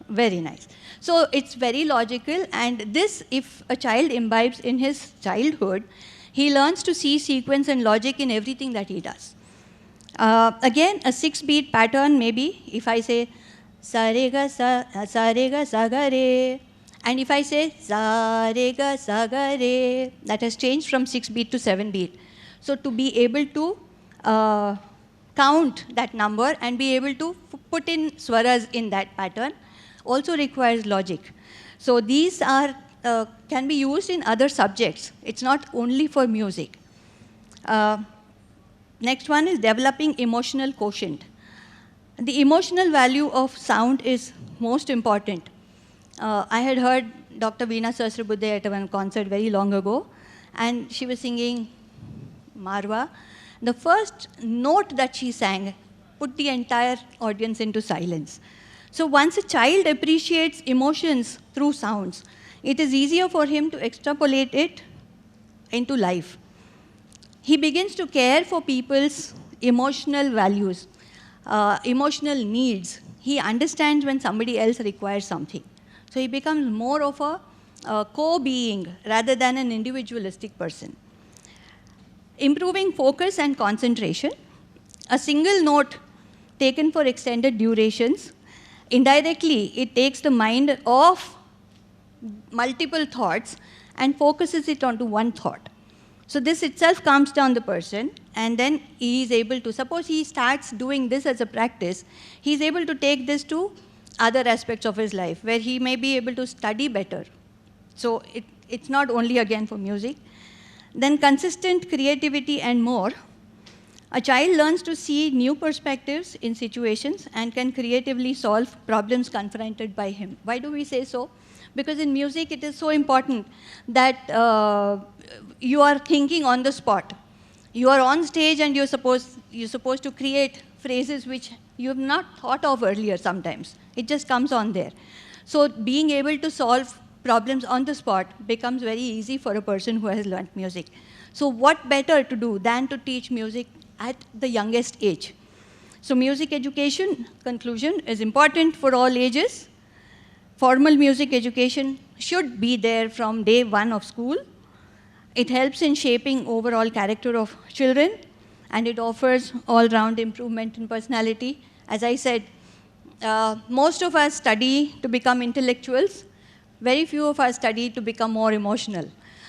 Very nice. So it's very logical, and this, if a child imbibes in his childhood, he learns to see sequence and logic in everything that he does. Again, a 6-beat pattern maybe, if I say sa re ga sa ga re, and if I say sa re ga re, that has changed from 6-beat to 7-beat. So to be able to count that number and be able to put in swaras in that pattern also requires logic. So these are can be used in other subjects. It's not only for music. Next one is developing emotional quotient. The emotional value of sound is most important. I had heard Dr. Veena Sahasrabudhe at one concert very long ago, and she was singing Marwa. The first note that she sang put the entire audience into silence. So once a child appreciates emotions through sounds, it is easier for him to extrapolate it into life. He begins to care for people's emotional values, emotional needs. He understands when somebody else requires something. So he becomes more of a co-being rather than an individualistic person. Improving focus and concentration. A single note taken for extended durations, indirectly it takes the mind off multiple thoughts and focuses it onto one thought. So this itself calms down the person, and then he is able to, suppose he starts doing this as a practice, he is able to take this to other aspects of his life where he may be able to study better. So it's not only again for music. Then consistent creativity and more. A child learns to see new perspectives in situations and can creatively solve problems confronted by him. Why do we say so? Because in music, it is so important that you are thinking on the spot. You are on stage and you're supposed to create phrases which you have not thought of earlier sometimes. It just comes on there. So being able to solve problems on the spot becomes very easy for a person who has learnt music. So what better to do than to teach music at the youngest age? So music education, conclusion, is important for all ages. Formal music education should be there from day one of school. It helps in shaping overall character of children, and it offers all-round improvement in personality. As I said, most of us study to become intellectuals. Very few of us study to become more emotional.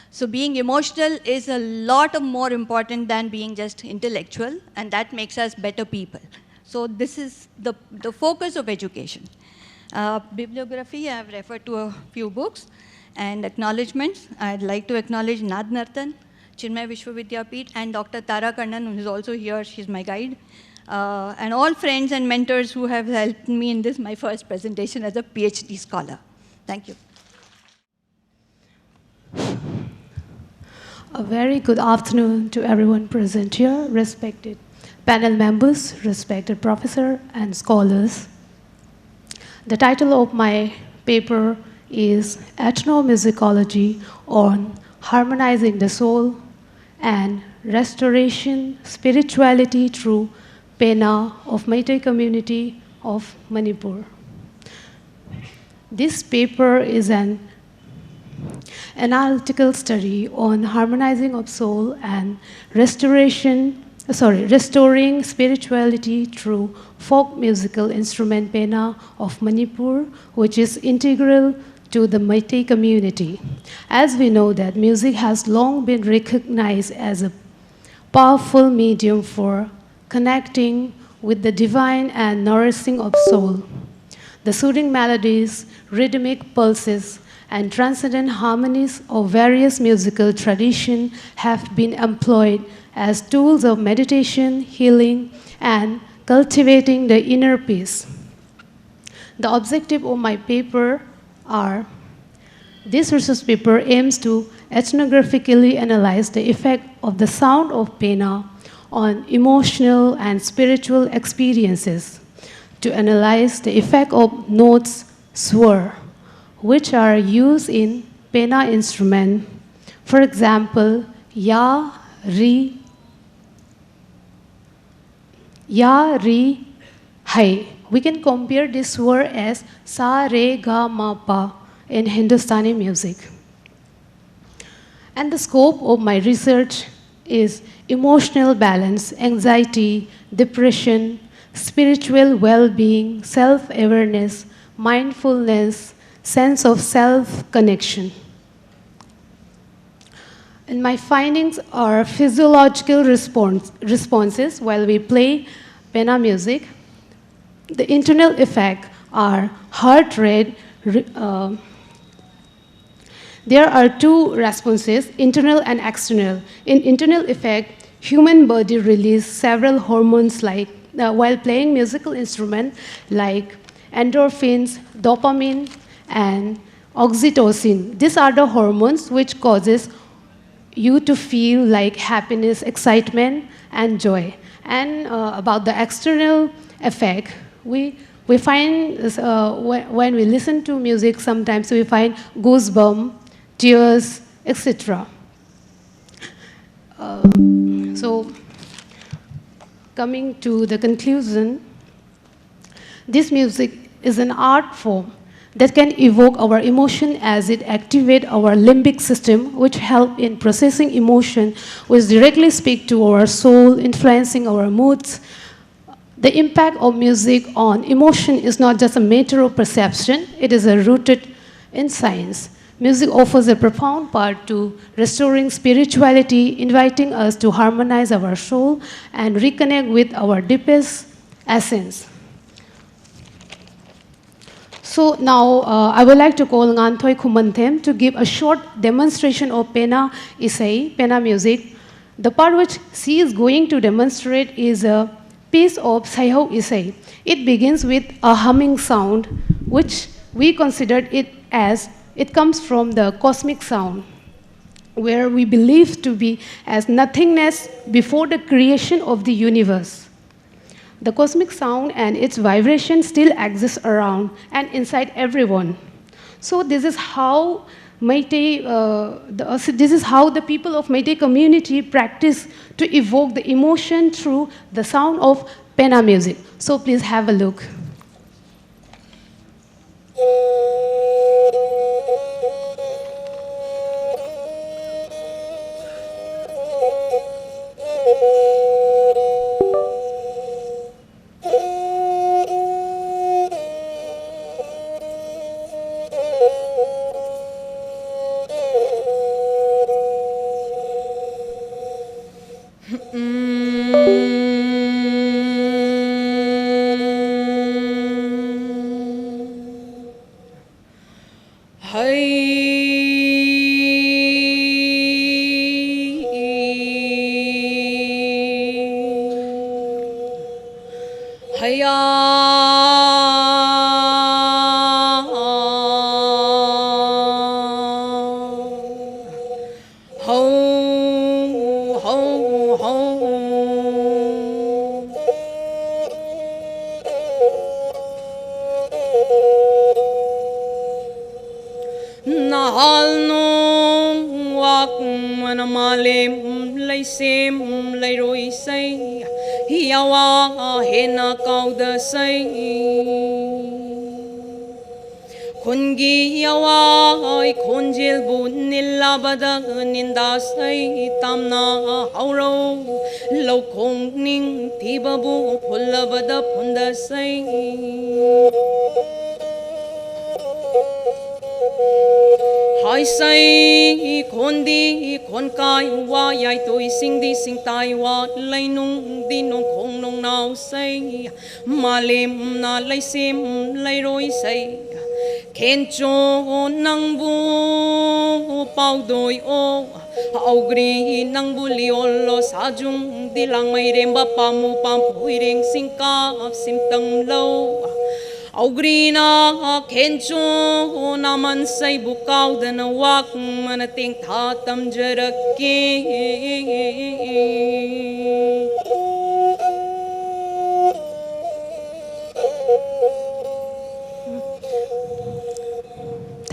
So being emotional is a lot more important than being just intellectual, and that makes us better people. So this is the focus of education. Bibliography, I have referred to a few books. And acknowledgements, I'd like to acknowledge Naad Nartan, Chinmay Vishwavidyapith, and Dr. Tara Kannan, who is also here, she's my guide, and all friends and mentors who have helped me in this, my first presentation as a PhD scholar. Thank you. A very good afternoon to everyone present here, respected panel members, respected professor and scholars. The title of my paper is Ethnomusicology on Harmonizing the Soul and Restoration Spirituality through Pena of Meitei Community of Manipur. This paper is an analytical study on harmonizing of soul and restoring spirituality through folk musical instrument Pena of Manipur, which is integral to the Meitei community. As we know that music has long been recognized as a powerful medium for connecting with the divine and nourishing of soul. The soothing melodies, rhythmic pulses, and transcendent harmonies of various musical traditions have been employed as tools of meditation, healing, and cultivating the inner peace. The objective of my paper are, this research paper aims to ethnographically analyze the effect of the sound of Pena on emotional and spiritual experiences, to analyze the effect of notes, swar, which are used in Pena instrument. For example, ya, ri, hai. We can compare this word as sa, re, ga, ma, pa in Hindustani music. And the scope of my research is emotional balance, anxiety, depression, spiritual well-being, self-awareness, mindfulness, sense of self-connection. And my findings are physiological responses while we play Pena music. The internal effects are heart rate. There are two responses, internal and external. In internal effect, human body release several hormones like while playing musical instrument, like endorphins, dopamine, and oxytocin. These are the hormones which causes you to feel like happiness, excitement, and joy. And about the external effect, we find when we listen to music, sometimes we find goosebumps, tears, etc. So, coming to the conclusion, this music is an art form that can evoke our emotion as it activates our limbic system, which help in processing emotion, which directly speak to our soul, influencing our moods. The impact of music on emotion is not just a matter of perception, it is rooted in science. Music offers a profound part to restoring spirituality, inviting us to harmonize our soul and reconnect with our deepest essence. So now I would like to call Nganthoi Khumanthem to give a short demonstration of Pena Isai, Pena music, The part which she is going to demonstrate is a piece of Sayho Isai. It begins with a humming sound, which we considered it as it comes from the cosmic sound, where we believe to be as nothingness before the creation of the universe. The cosmic sound and its vibration still exists around and inside everyone. So this is how this is how the people of Meitei community practice to evoke the emotion through the sound of penna music. So please have a look. Kungi yawa khonjel bu nilabada ninda sai tamna hauro lokong ning tibabu phulabada phunda sai hai sai khondi khonkai wa yai toi singdi singtai wa lainung dinong khong nong nau sai malem na laisim lairoi sai Kencho nangbu pau doi o augri nangbu liolo sajung dilang may remba pamu pampuiring singka simtang lo augri na kencho naman say bukaw danawak manating tatam jaraki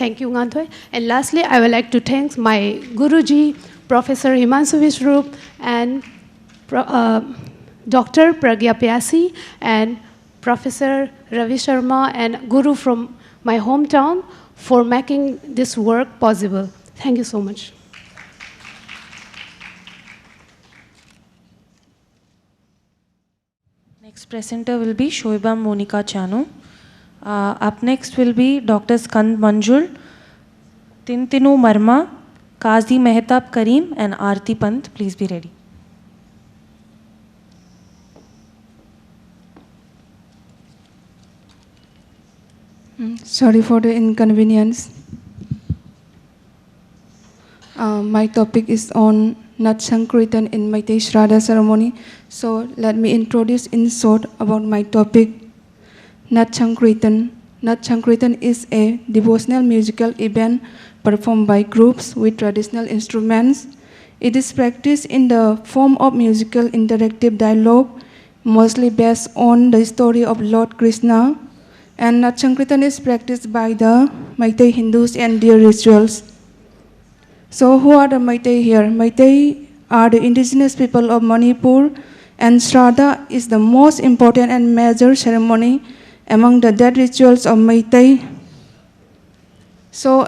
Thank you, Nganthoy. And lastly, I would like to thank my Guruji, Professor Himanshu Vishrup, and Dr. Pragya Pyasi, and Professor Ravi Sharma, and Guru from my hometown for making this work possible. Thank you so much. Next presenter will be Soibam Monica Chanu. Up next will be Dr. Skand Manjul, Tithunu Marma, Qazi Mehtab Karim, and Aarti Pant. Please be ready. Sorry for the inconvenience. My topic is on Naad Sankirtan in Meitei Shraddha ceremony. So let me introduce in short about my topic. Naad Sankirtan. Naad Sankirtan is a devotional musical event performed by groups with traditional instruments. It is practiced in the form of musical interactive dialogue, mostly based on the story of Lord Krishna. And Naad Sankirtan is practiced by the Meitei Hindus and their rituals. So who are the Meitei here? Meitei are the indigenous people of Manipur, and Shraddha is the most important and major ceremony among the dead rituals of Meitei. So,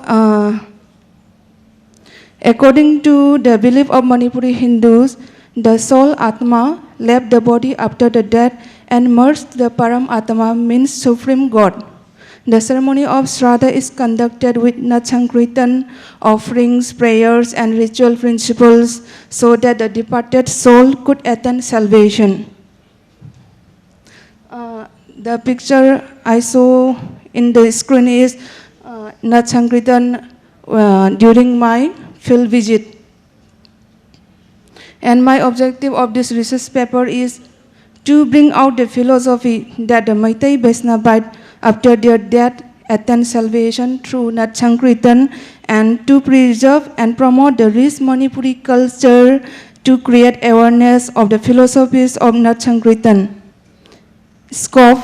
according to the belief of Manipuri Hindus, the soul Atma left the body after the death and merged the Param Atma, means Supreme God. The ceremony of Shraddha is conducted with Naad Sankirtan, offerings, prayers, and ritual principles so that the departed soul could attain salvation. The picture I saw in the screen is Naad Sankirtan during my field visit. And my objective of this research paper is to bring out the philosophy that the Meitei Vaishnavite, after their death, attain salvation through Naad Sankirtan, and to preserve and promote the rich Manipuri culture to create awareness of the philosophies of Naad Sankirtan. Scope.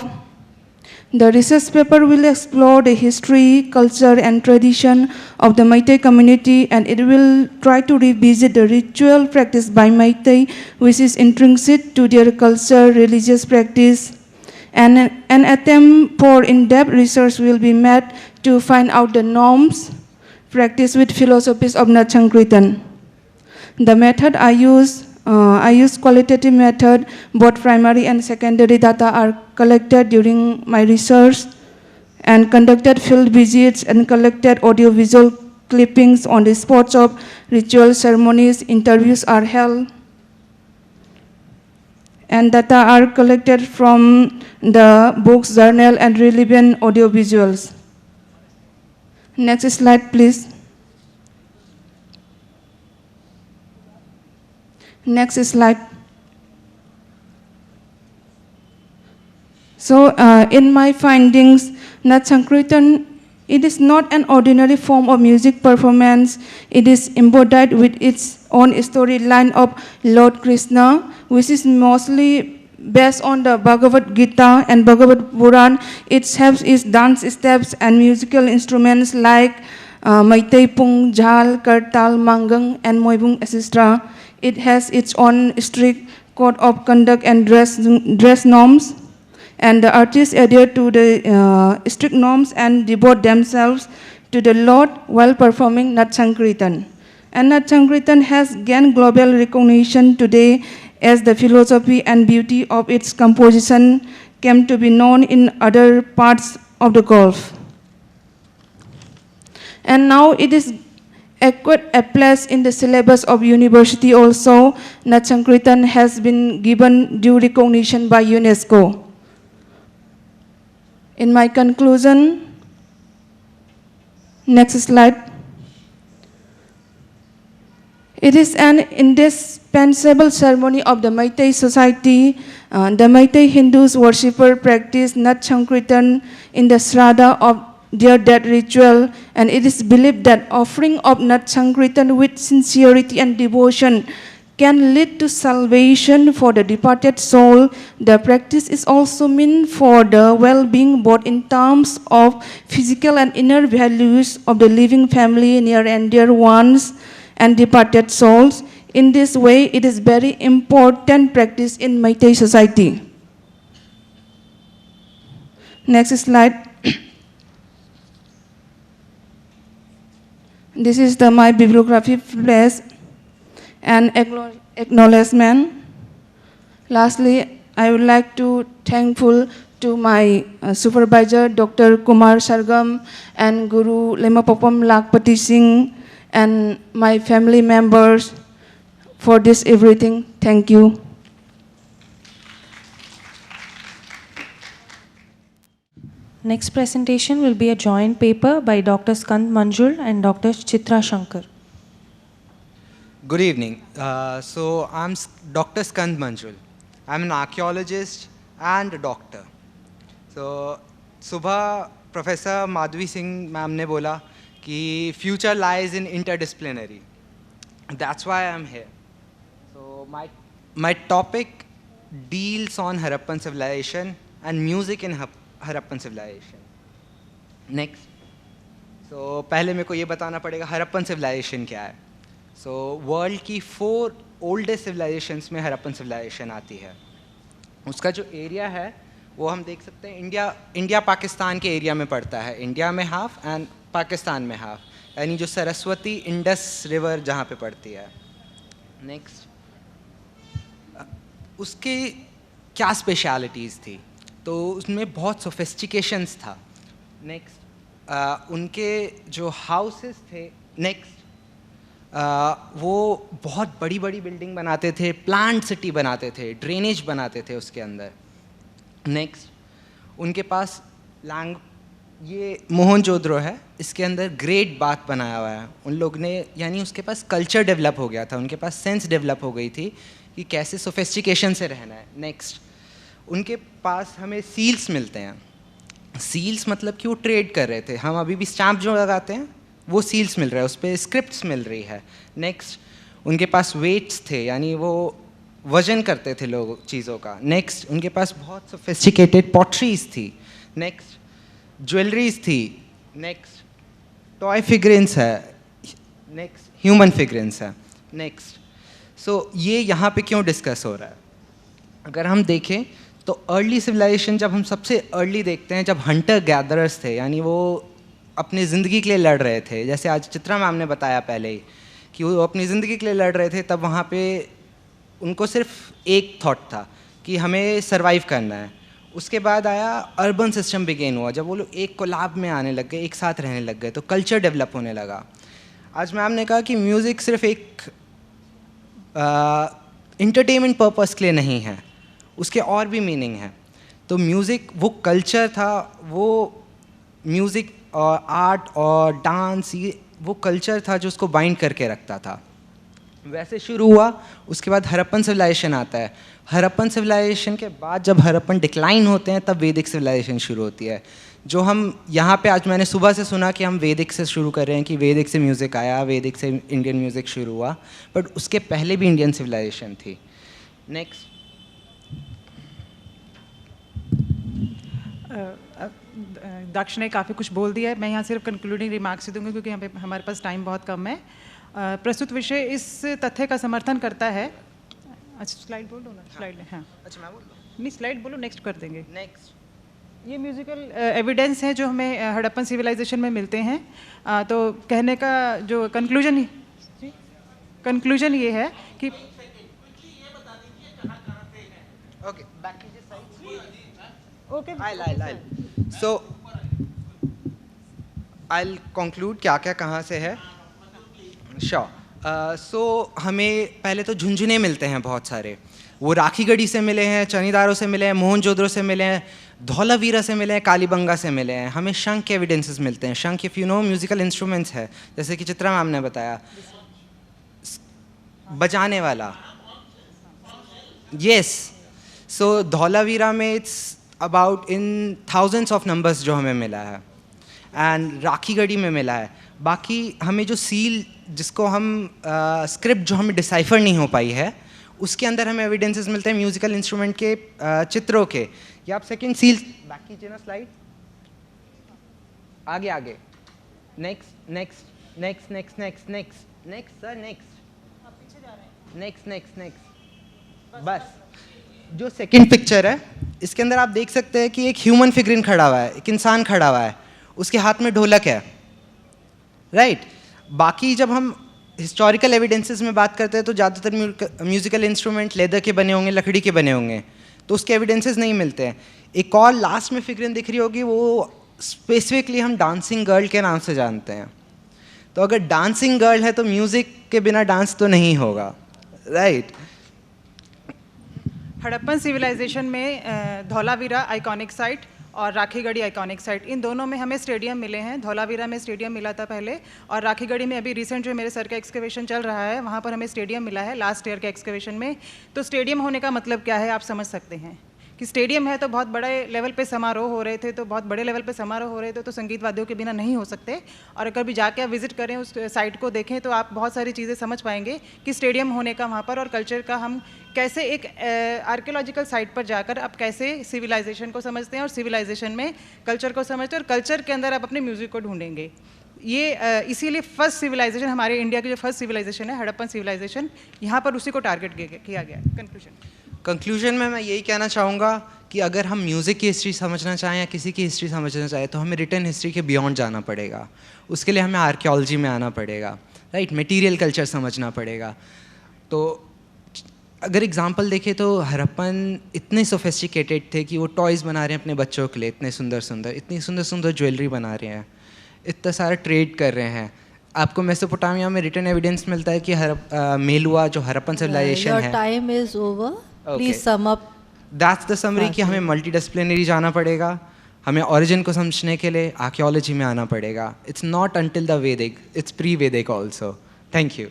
The research paper will explore the history, culture, and tradition of the Meitei community, and it will try to revisit the ritual practice by Meitei, which is intrinsic to their culture, religious practice. And an attempt for in-depth research will be made to find out the norms, practice with philosophies of Naad Sankirtan. The method I use qualitative method. Both primary and secondary data are collected during my research, and conducted field visits and collected audiovisual clippings on the spots of ritual ceremonies. Interviews are held, and data are collected from the books, journal, and relevant audiovisuals. Next slide, please. Next slide. So, in my findings, Naad Sankirtan, it is not an ordinary form of music performance. It is embodied with its own storyline of Lord Krishna, which is mostly based on the Bhagavad Gita and Bhagavad Puran. It has its dance steps and musical instruments like Meitei Pung, Jhal, Kartal, Mangang, and Moibung, etc. It has its own strict code of conduct and dress norms, and the artists adhere to the strict norms and devote themselves to the Lord while performing Naad Sankirtan. And Naad Sankirtan has gained global recognition today as the philosophy and beauty of its composition came to be known in other parts of the Gulf. And now it is acquired a place in the syllabus of university also. Naad Sankirtan has been given due recognition by UNESCO. In my conclusion, next slide. It is an indispensable ceremony of the Meitei society. The Meitei Hindus worshipper practice Naad Sankirtan in the Shraddha of their death ritual, and it is believed that offering of Naad Sankirtan with sincerity and devotion can lead to salvation for the departed soul. The practice is also meant for the well-being both in terms of physical and inner values of the living family, near and dear ones, and departed souls. In this way, it is very important practice in Meitei society. Next slide. This is my bibliography place and acknowledgement. Lastly, I would like to thankful to my supervisor, Dr. Kumar Sargam, and Guru Lemapopam Lakpati Singh, and my family members for this everything. Thank you. Next presentation will be a joint paper by Dr. Skand Manjul and Dr. Chitra Shankar. Good evening. So I'm Dr. Skand Manjul. I'm an archaeologist and a doctor. So सुबह Professor Madhvi Singh ma'am ने बोला कि future lies in interdisciplinary. That's why I'm here. So my topic deals on Harappan civilization and music in Harappan civilization. Next. So पहले मेरे को ये बताना पड़ेगा Harappan civilization क्या है. So वर्ल्ड की 4 ओल्डेस्ट सिविलाइजेशंस में हरप्पन सिविलाइजेशन आती है. उसका जो एरिया है वो हम देख सकते हैं, इंडिया पाकिस्तान के एरिया में पड़ता है. इंडिया में हाफ एंड पाकिस्तान में हाफ, यानी जो सरस्वती इंडस रिवर जहाँ पे पड़ती है. नेक्स्ट, उसके क्या स्पेशलिटीज़ थी, तो उसमें बहुत सोफिस्टिकेशंस था. नेक्स्ट, उनके जो हाउसेस थे, नेक्स्ट वो बहुत बड़ी बड़ी बिल्डिंग बनाते थे, प्लांट सिटी बनाते थे, ड्रेनेज बनाते थे उसके अंदर. नेक्स्ट, उनके पास ये मोहनजोदड़ो है, इसके अंदर ग्रेट बात बनाया हुआ है उन लोग ने, यानी उसके पास कल्चर डेवलप हो गया था, उनके पास सेंस डेवलप हो गई थी कि कैसे सोफिस्टिकेशन से रहना है। नेक्स्ट, उनके पास हमें सील्स मिलते हैं। सील्स मतलब कि वो ट्रेड कर रहे थे, हम अभी भी स्टैम्प जो लगाते हैं वो सील्स मिल रहा है, उस पर स्क्रिप्ट्स मिल रही है। नेक्स्ट, उनके पास वेट्स थे, यानी वो वजन करते थे लोग चीज़ों का। नेक्स्ट, उनके पास बहुत सोफिस्टिकेटेड पॉटरीज थी। नेक्स्ट, ज्वेलरीज थी। नेक्स्ट, टॉय फिगरेंस है। नेक्स्ट, ह्यूमन फिगरेंस है। नेक्स्ट, सो ये यहाँ पे क्यों डिस्कस हो रहा है? अगर हम देखें तो अर्ली सिविलाइजेशन जब हम सबसे अर्ली देखते हैं, जब हंटर गैदरर्स थे, यानी वो अपनी ज़िंदगी के लिए लड़ रहे थे, जैसे आज चित्रा मैम ने बताया पहले ही कि वो अपनी ज़िंदगी के लिए लड़ रहे थे, तब वहाँ पे उनको सिर्फ एक थॉट था कि हमें सरवाइव करना है। उसके बाद आया अर्बन सिस्टम बिगेन हुआ, जब वो लोग एक कोलाब में आने लग गए, एक साथ रहने लग गए, तो कल्चर डेवलप होने लगा। आज मैम ने कहा कि म्यूज़िक सिर्फ एक इंटरटेनमेंट पर्पस के लिए नहीं है, उसके और भी मीनिंग है। तो म्यूज़िक वो कल्चर था, वो म्यूज़िक और आर्ट और डांस, ये वो कल्चर था जो उसको बाइंड करके रखता था। वैसे शुरू हुआ, उसके बाद हड़प्पन सिविलाइजेशन आता है। हड़प्पन सिविलाइजेशन के बाद जब हड़प्पन डिक्लाइन होते हैं, तब वैदिक सिविलाइजेशन शुरू होती है। जो हम यहाँ पे आज मैंने सुबह से सुना कि हम वैदिक से शुरू कर रहे हैं, कि वैदिक से म्यूज़िक आया, वैदिक से इंडियन म्यूज़िक शुरू हुआ, बट उसके पहले भी इंडियन सिविलाइजेशन थी। नेक्स्ट, दक्ष ने काफ़ी कुछ बोल दिया है, मैं यहाँ सिर्फ कंक्लूडिंग रिमार्क्स ही दूंगी क्योंकि यहाँ पे हमारे पास टाइम बहुत कम है। प्रस्तुत विषय इस तथ्य का समर्थन करता है। अच्छा, स्लाइड बोलो ना। स्लाइड, हाँ। अच्छा, मैं बोलूँ? नहीं, स्लाइड बोलो, नेक्स्ट कर देंगे। नेक्स्ट, ये म्यूज़िकल एविडेंस है जो हमें हड़प्पन सिविलाइजेशन में मिलते हैं। तो कहने का जो कंक्लूजन ये है कि सो I'll conclude क्या क्या कहाँ से है। सो हमें पहले तो झुंझुने मिलते हैं बहुत सारे, वो राखीगढ़ी से मिले हैं, चनीदारों से मिले हैं, मोहनजोदड़ो से मिले हैं, धौलावीरा से मिले हैं, कालीबंगा से मिले हैं। हमें शंख के एविडेंसेस मिलते हैं। शंख, if you know, musical instruments है, जैसे कि चित्रा मैम ने बताया, बजाने वाला। यस, सो धौलावीरा में it's about in thousands of numbers जो हमें मिला है, एंड राखीगढ़ी में मिला है। बाकी हमें जो सील, जिसको हम स्क्रिप्ट जो हमें डिसाइफर नहीं हो पाई है, उसके अंदर हमें एविडेंसेस मिलते हैं म्यूजिकल इंस्ट्रूमेंट के चित्रों के। ये आप सेकंड सील बैक कीजिए ना, स्लाइड आगे आगे। Next next next next next next next sir, next next next. बस, जो सेकंड पिक्चर है, इसके अंदर आप देख सकते हैं कि एक ह्यूमन फिगरिन खड़ा हुआ है, एक इंसान खड़ा हुआ है, उसके हाथ में ढोलक है, राइट। बाकी जब हम हिस्टोरिकल एविडेंसेस में बात करते हैं तो ज़्यादातर म्यूजिकल इंस्ट्रूमेंट लेदर के बने होंगे, लकड़ी के बने होंगे, तो उसके एविडेंसेस नहीं मिलते हैं। एक और लास्ट में फिगरिन दिख रही होगी, वो स्पेसिफिकली हम डांसिंग गर्ल के नाम से जानते हैं। तो अगर डांसिंग गर्ल है तो म्यूज़िक के बिना डांस तो नहीं होगा, राइट। हड़प्पन सिविलाइजेशन में धौलावीरा आइकॉनिक साइट और राखीगढ़ी आइकॉनिक साइट, इन दोनों में हमें स्टेडियम मिले हैं। धौलावीरा में स्टेडियम मिला था पहले, और राखीगढ़ी में अभी रिसेंट जो मेरे सर का एक्सकवेशन चल रहा है, वहाँ पर हमें स्टेडियम मिला है लास्ट ईयर के एक्सकवेशन में। तो स्टेडियम होने का मतलब क्या है, आप समझ सकते हैं कि स्टेडियम है तो बहुत बड़े लेवल पे समारोह हो रहे थे, तो बहुत बड़े लेवल पे समारोह हो रहे थे, तो संगीत वाद्यों के बिना नहीं हो सकते। और अगर भी जाके आप विजिट करें, उस साइट को देखें, तो आप बहुत सारी चीज़ें समझ पाएंगे कि स्टेडियम होने का वहाँ पर, और कल्चर का हम कैसे एक आर्कियोलॉजिकल साइट पर जाकर आप कैसे सिविलाइजेशन को समझते हैं और सिविलाइजेशन में कल्चर को समझते हैं, और कल्चर के अंदर आप अपने म्यूज़िक को ढूंढेंगे। ये इसीलिए फर्स्ट सिविलाइजेशन, हमारे इंडिया की जो फर्स्ट सिविलाइजेशन है हड़प्पन सिविलाइजेशन, यहाँ पर उसी को टारगेट किया गया है। कंक्लूजन में मैं यही कहना चाहूँगा कि अगर हम म्यूज़िक की हिस्ट्री समझना चाहें या किसी की हिस्ट्री समझना चाहें, तो हमें रिटर्न हिस्ट्री के बियॉन्ड जाना पड़ेगा। उसके लिए हमें आर्कियोलॉजी में आना पड़ेगा, राइट, मटेरियल कल्चर समझना पड़ेगा। तो अगर एग्जांपल देखें तो हड़प्पन इतने सोफिस्टिकेटेड थे कि वो टॉयज़ बना रहे हैं अपने बच्चों के लिए, इतने सुंदर सुंदर, इतनी सुंदर सुंदर ज्वेलरी बना रहे हैं, इतना सारा ट्रेड कर रहे हैं। आपको मेसोपोटामिया में रिटर्न एविडेंस मिलता है कि मेलुआ जो हड़प्पन सिविलाइजेशन है। Time is over, please sum up. That's the summary कि हमें मल्टी डिसिप्लिनरी जाना पड़ेगा, हमें origin को समझने के लिए archaeology में आना पड़ेगा. It's not until the Vedic, it's pre-Vedic also. Thank you.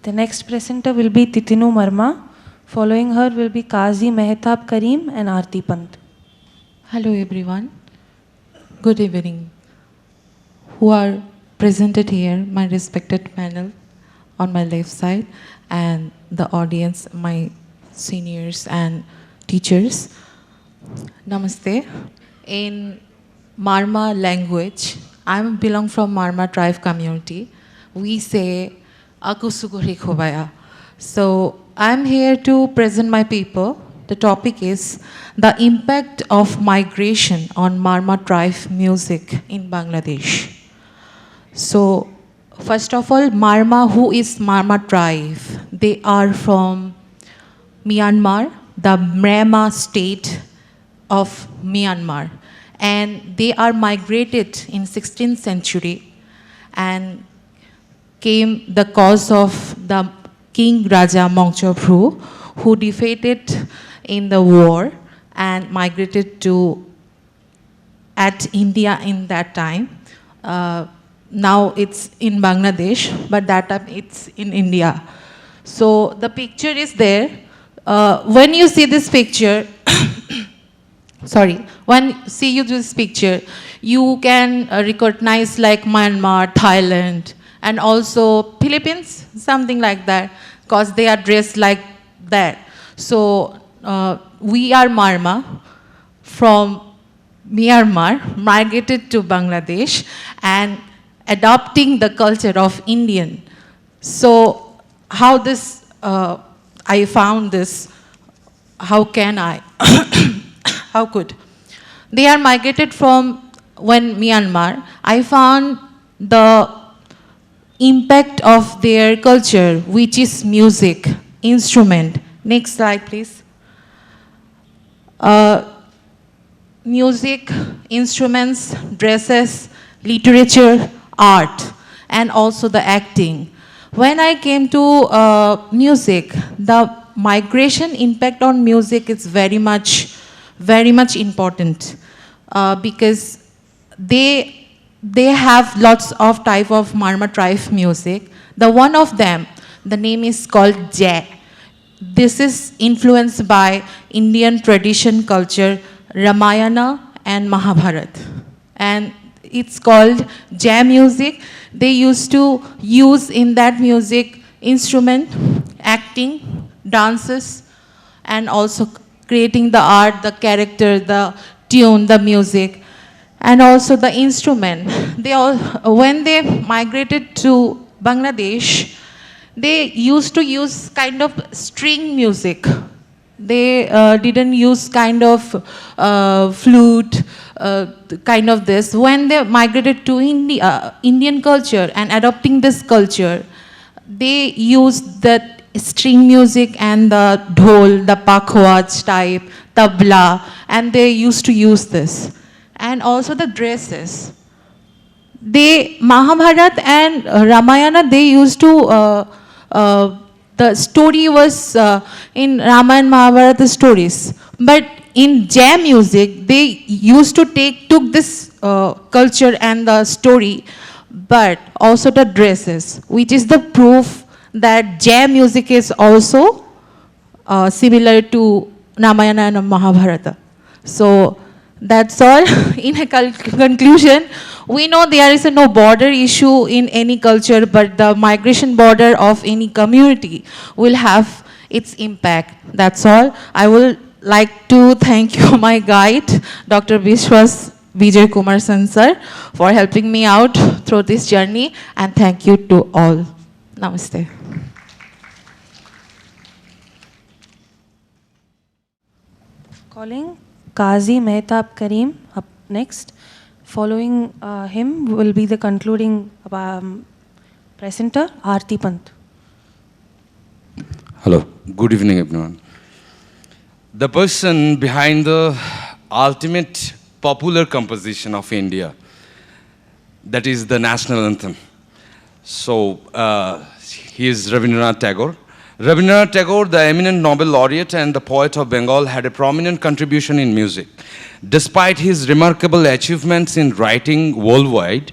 The next presenter will be Tithunu Marma. Following her will be Qazi Mehtab Karim and Aarti Pant. Hello everyone. Good evening. Who are presented here, my respected panel on my left side, and the audience, my seniors and teachers. Namaste. In Marma language, I belong from Marma tribe community. We say Akusuguri Khobaya. So I'm here to present my paper. The topic is the impact of migration on Marma tribe music in Bangladesh. So first of all, Marma, who is Marma tribe? They are from Myanmar, the Mrema state of Myanmar. And they are migrated in 16th century and came the cause of the King Raja Mongchobru, who defeated in the war and migrated to at India in that time. Now it's in Bangladesh, but that time it's in India. So the picture is there. When you see this picture, when see you this picture, you can recognize like Myanmar, Thailand, and also Philippines, something like that, because they are dressed like that. So we are Marma from Myanmar, migrated to Bangladesh, and adopting the culture of Indian. So how this, I found this, how can I, how could? They are migrated from when Myanmar. I found the impact of their culture, which is music, instrument. Next slide, please. Music, instruments, dresses, literature, art, and also the acting. When I came to music, the migration impact on music is very much important because they have lots of type of Marma tribe music. The one of them, the name is called Jai. This is influenced by Indian tradition culture, Ramayana and Mahabharata. And it's called Jai music. They used to use in that music instrument, acting, dances, and also creating the art, the character, the tune, the music, and also the instrument. They all, when they migrated to Bangladesh, they used to use kind of string music. They didn't use kind of flute, kind of this. When they migrated to Indian culture and adopting this culture, they used that string music and the dhol, the pakhwaj type, tabla, and they used to use this. And also the dresses. They, Mahabharata and Ramayana, they used to, the story was in Ramayana Mahabharata stories. But in Jai music, they used to took this culture and the story, but also the dresses, which is the proof that Jai music is also similar to Ramayana and Mahabharata. So that's all. In a conclusion, we know there is no border issue in any culture, but the migration border of any community will have its impact. That's all. I will like to thank you, my guide, Dr. Vishwas Vijay Kumar Sansar, for helping me out through this journey, and thank you to all. Namaste. Calling Qazi Mehtab Karim up next. Following him will be the concluding presenter, Aarti Pant. Hello, good evening everyone. The person behind the ultimate popular composition of India, that is the national anthem. So he is Rabindranath Tagore, Rabindranath Tagore, the eminent Nobel laureate and the poet of Bengal, had a prominent contribution in music. Despite his remarkable achievements in writing worldwide,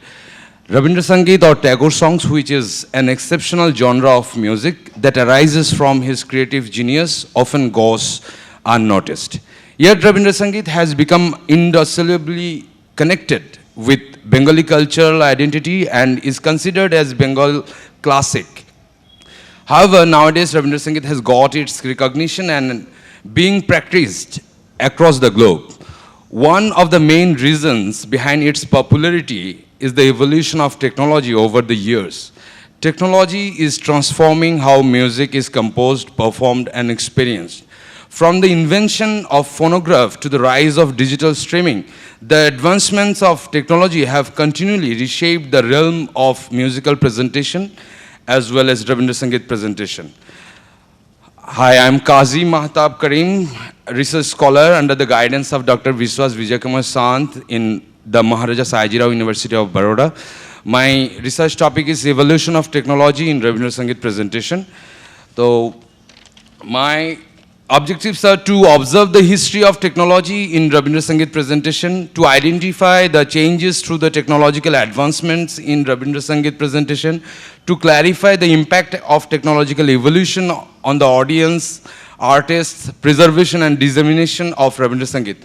Rabindra Sangeet or Tagore songs, which is an exceptional genre of music that arises from his creative genius, often goes unnoticed. Yet Rabindra Sangeet has become indissolubly connected with Bengali cultural identity and is considered as Bengal classic. However, nowadays Rabindra Sangeet has got its recognition and being practiced across the globe. One of the main reasons behind its popularity is the evolution of technology over the years. Technology is transforming how music is composed, performed, and experienced. From the invention of phonograph to the rise of digital streaming, the advancements of technology have continually reshaped the realm of musical presentation as well as Rabindra Sangeet presentation. Hi, I'm Qazi Mahtab Karim, research scholar under the guidance of Dr. Vishwas Vijay Kumar Sant in the Maharaja Sayajirao University of Baroda. My research topic is evolution of technology in Rabindra Sangeet presentation. So, my objectives are to observe the history of technology in Rabindra Sangeet presentation, to identify the changes through the technological advancements in Rabindra Sangeet presentation, to clarify the impact of technological evolution on the audience, artists, preservation and dissemination of Rabindra Sangeet.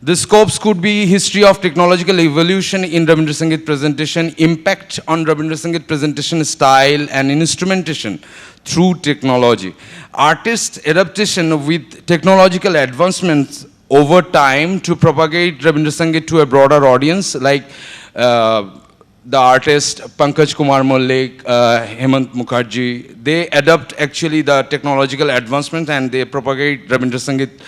The scopes could be history of technological evolution in Rabindra Sangeet presentation, impact on Rabindra Sangeet presentation style and instrumentation through technology, artist adaptation with technological advancements over time to propagate Rabindra Sangeet to a broader audience, like the artist Pankaj Kumar Mallik, Hemant Mukherjee. They adapt actually the technological advancement and they propagate Rabindra Sangeet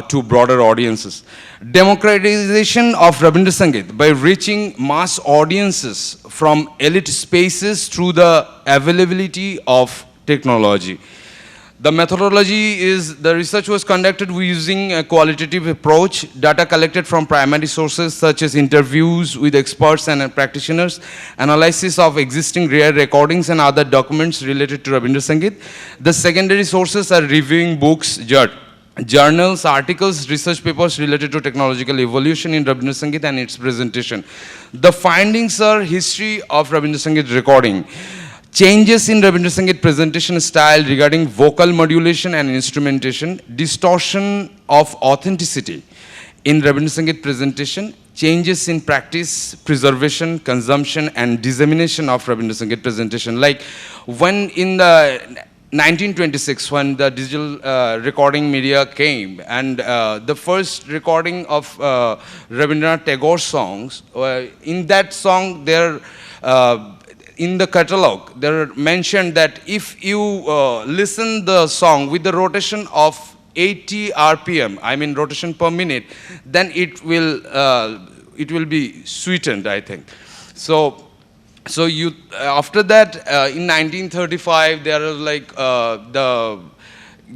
to broader audiences. Democratization of Rabindra Sangeet by reaching mass audiences from elite spaces through the availability of technology. The methodology is, the research was conducted using a qualitative approach, data collected from primary sources such as interviews with experts and practitioners, analysis of existing rare recordings and other documents related to Rabindra Sangeet. The secondary sources are reviewing books, journals, articles, research papers related to technological evolution in Rabindra Sangeet and its presentation. The findings are history of Rabindra Sangeet recording. Changes in Rabindra Sangeet presentation style regarding vocal modulation and instrumentation, distortion of authenticity in Rabindra Sangeet presentation, changes in practice, preservation, consumption and dissemination of Rabindra Sangeet presentation. Like when in the 1926, when the digital recording media came, and the first recording of Rabindranath Tagore songs, in that song there in the catalog, they're mentioned that if you listen the song with the rotation of 80 RPM, I mean rotation per minute, then it will be sweetened, I think. So you after that, in 1935, there was like the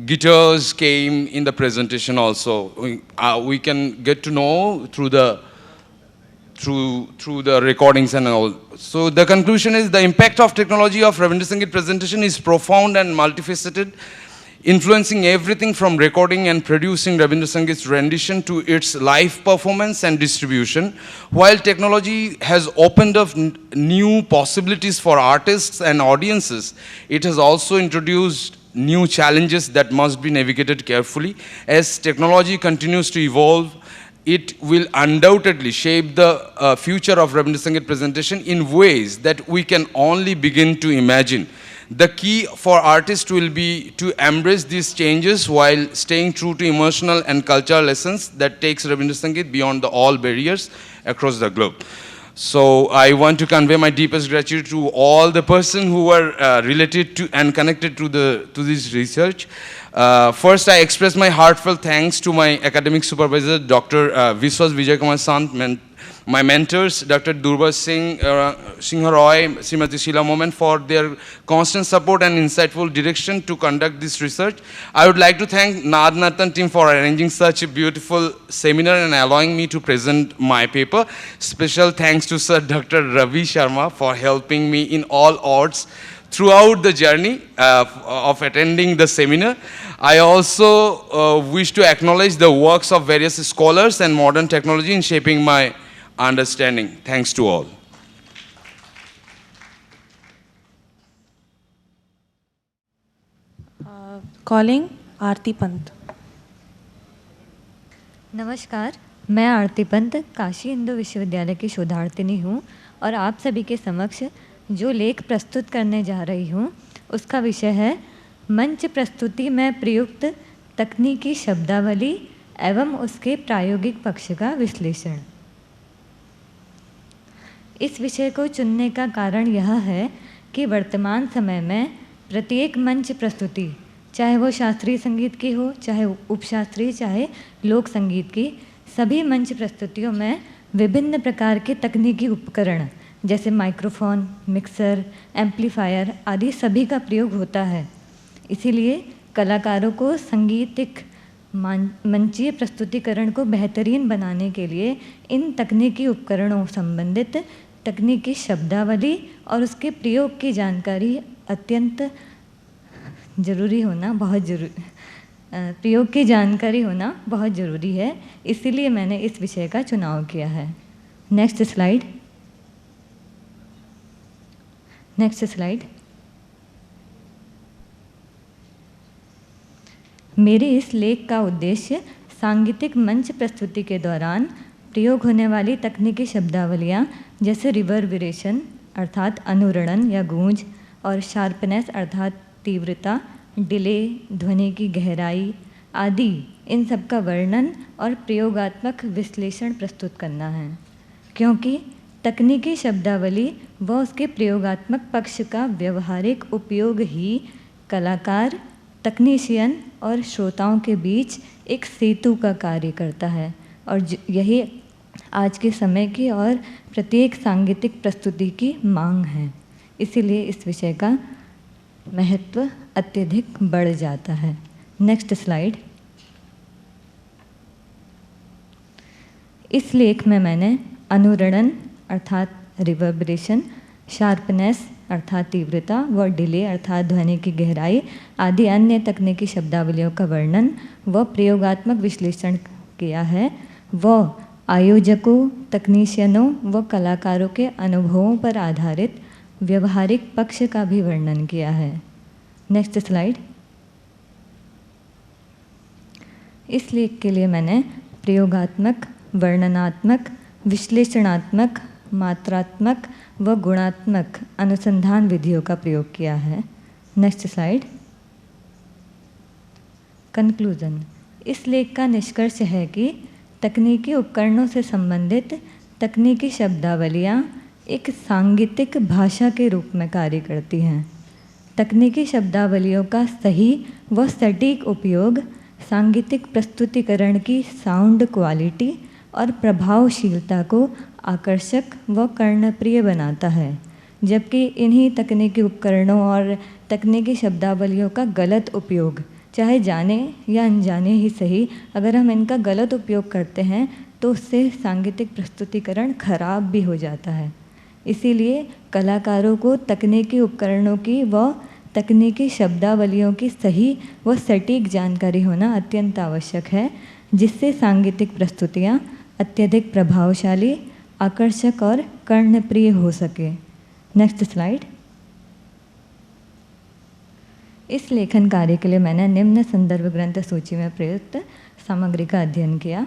guitars came in the presentation also. We can get to know through the recordings and all. So the conclusion is the impact of technology of Rabindra Sangeet presentation is profound and multifaceted, influencing everything from recording and producing Rabindra Sangeet's rendition to its live performance and distribution. While technology has opened up new possibilities for artists and audiences, it has also introduced new challenges that must be navigated carefully. As technology continues to evolve, it will undoubtedly shape the future of Rabindra Sangeet presentation in ways that we can only begin to imagine. The key for artists will be to embrace these changes while staying true to emotional and cultural lessons that takes Rabindra Sangeet beyond all barriers across the globe. So I want to convey my deepest gratitude to all the persons who are related to and connected to this research. First, I express my heartfelt thanks to my academic supervisor, Dr. Vishwas Vijay Kumar Sant, my mentors, Dr. Durba Singh, Singh Roy, Srimati Sheila Momen, for their constant support and insightful direction to conduct this research. I would like to thank Naad Nartan team for arranging such a beautiful seminar and allowing me to present my paper. Special thanks to Sir Dr. Ravi Sharma for helping me in all odds throughout the journey of attending the seminar. I also wish to acknowledge the works of various scholars and modern technology in shaping my understanding. Thanks to all. Calling आरती पंत. नमस्कार, मैं आरती पंत काशी हिंदू विश्वविद्यालय की शोधार्थिनी हूँ और आप सभी के समक्ष जो लेख प्रस्तुत करने जा रही हूँ उसका विषय है मंच प्रस्तुति में प्रयुक्त तकनीकी शब्दावली एवं उसके प्रायोगिक पक्ष का विश्लेषण। इस विषय को चुनने का कारण यह है कि वर्तमान समय में प्रत्येक मंच प्रस्तुति, चाहे वो शास्त्रीय संगीत की हो, चाहे उपशास्त्रीय, चाहे लोक संगीत की, सभी मंच प्रस्तुतियों में विभिन्न प्रकार के तकनीकी उपकरण जैसे माइक्रोफोन, मिक्सर, एम्पलीफायर आदि सभी का प्रयोग होता है। इसीलिए कलाकारों को संगीतिक मंचीय प्रस्तुतिकरण को बेहतरीन बनाने के लिए इन तकनीकी उपकरणों संबंधित तकनीकी शब्दावली और उसके प्रयोग की जानकारी अत्यंत ज़रूरी होना बहुत ज़रूरी प्रयोग की जानकारी होना बहुत ज़रूरी है। इसीलिए मैंने इस विषय का चुनाव किया है। Next slide. Next slide. मेरे इस लेख का उद्देश्य सांगीतिक मंच प्रस्तुति के दौरान प्रयोग होने वाली तकनीकी शब्दावलियाँ जैसे रिवर्बरेशन अर्थात अनुरणन या गूंज और शार्पनेस अर्थात तीव्रता, डिले, ध्वनि की गहराई आदि, इन सब का वर्णन और प्रयोगात्मक विश्लेषण प्रस्तुत करना है, क्योंकि तकनीकी शब्दावली व उसके प्रयोगात्मक पक्ष का व्यवहारिक उपयोग ही कलाकार, तकनीशियन और श्रोताओं के बीच एक सेतु का कार्य करता है और यही आज के समय की और प्रत्येक सांगीतिक प्रस्तुति की मांग है। इसीलिए इस विषय का महत्व अत्यधिक बढ़ जाता है। Next slide. इस लेख में मैंने अनुरणन अर्थात रिवर्बरेशन, शार्पनेस अर्थात तीव्रता व डिले अर्थात ध्वनि की गहराई आदि अन्य तकनीकी शब्दावलियों का वर्णन व प्रयोगात्मक विश्लेषण किया है व आयोजकों, तकनीशियनों व कलाकारों के अनुभवों पर आधारित व्यवहारिक पक्ष का भी वर्णन किया है। Next slide. इस लेख के लिए मैंने प्रयोगात्मक, वर्णनात्मक, विश्लेषणात्मक, मात्रात्मक व गुणात्मक अनुसंधान विधियों का प्रयोग किया है। Next slide. कंक्लूजन। इस लेख का निष्कर्ष है कि तकनीकी उपकरणों से संबंधित तकनीकी शब्दावलियाँ एक सांगीतिक भाषा के रूप में कार्य करती हैं। तकनीकी शब्दावलियों का सही व सटीक उपयोग सांगीतिक प्रस्तुतिकरण की साउंड क्वालिटी और प्रभावशीलता को आकर्षक व कर्णप्रिय बनाता है, जबकि इन्हीं तकनीकी उपकरणों और तकनीकी शब्दावलियों का गलत उपयोग, चाहे जाने या अनजाने ही सही, अगर हम इनका गलत उपयोग करते हैं तो उससे सांगीतिक प्रस्तुतिकरण खराब भी हो जाता है। इसीलिए कलाकारों को तकनीकी उपकरणों की व तकनीकी शब्दावलियों की सही व सटीक जानकारी होना अत्यंत आवश्यक है, जिससे सांगीतिक प्रस्तुतियाँ अत्यधिक प्रभावशाली, आकर्षक और कर्णप्रिय हो सके। Next slide. इस लेखन कार्य के लिए मैंने निम्न संदर्भ ग्रंथ सूची में प्रयुक्त सामग्री का अध्ययन किया।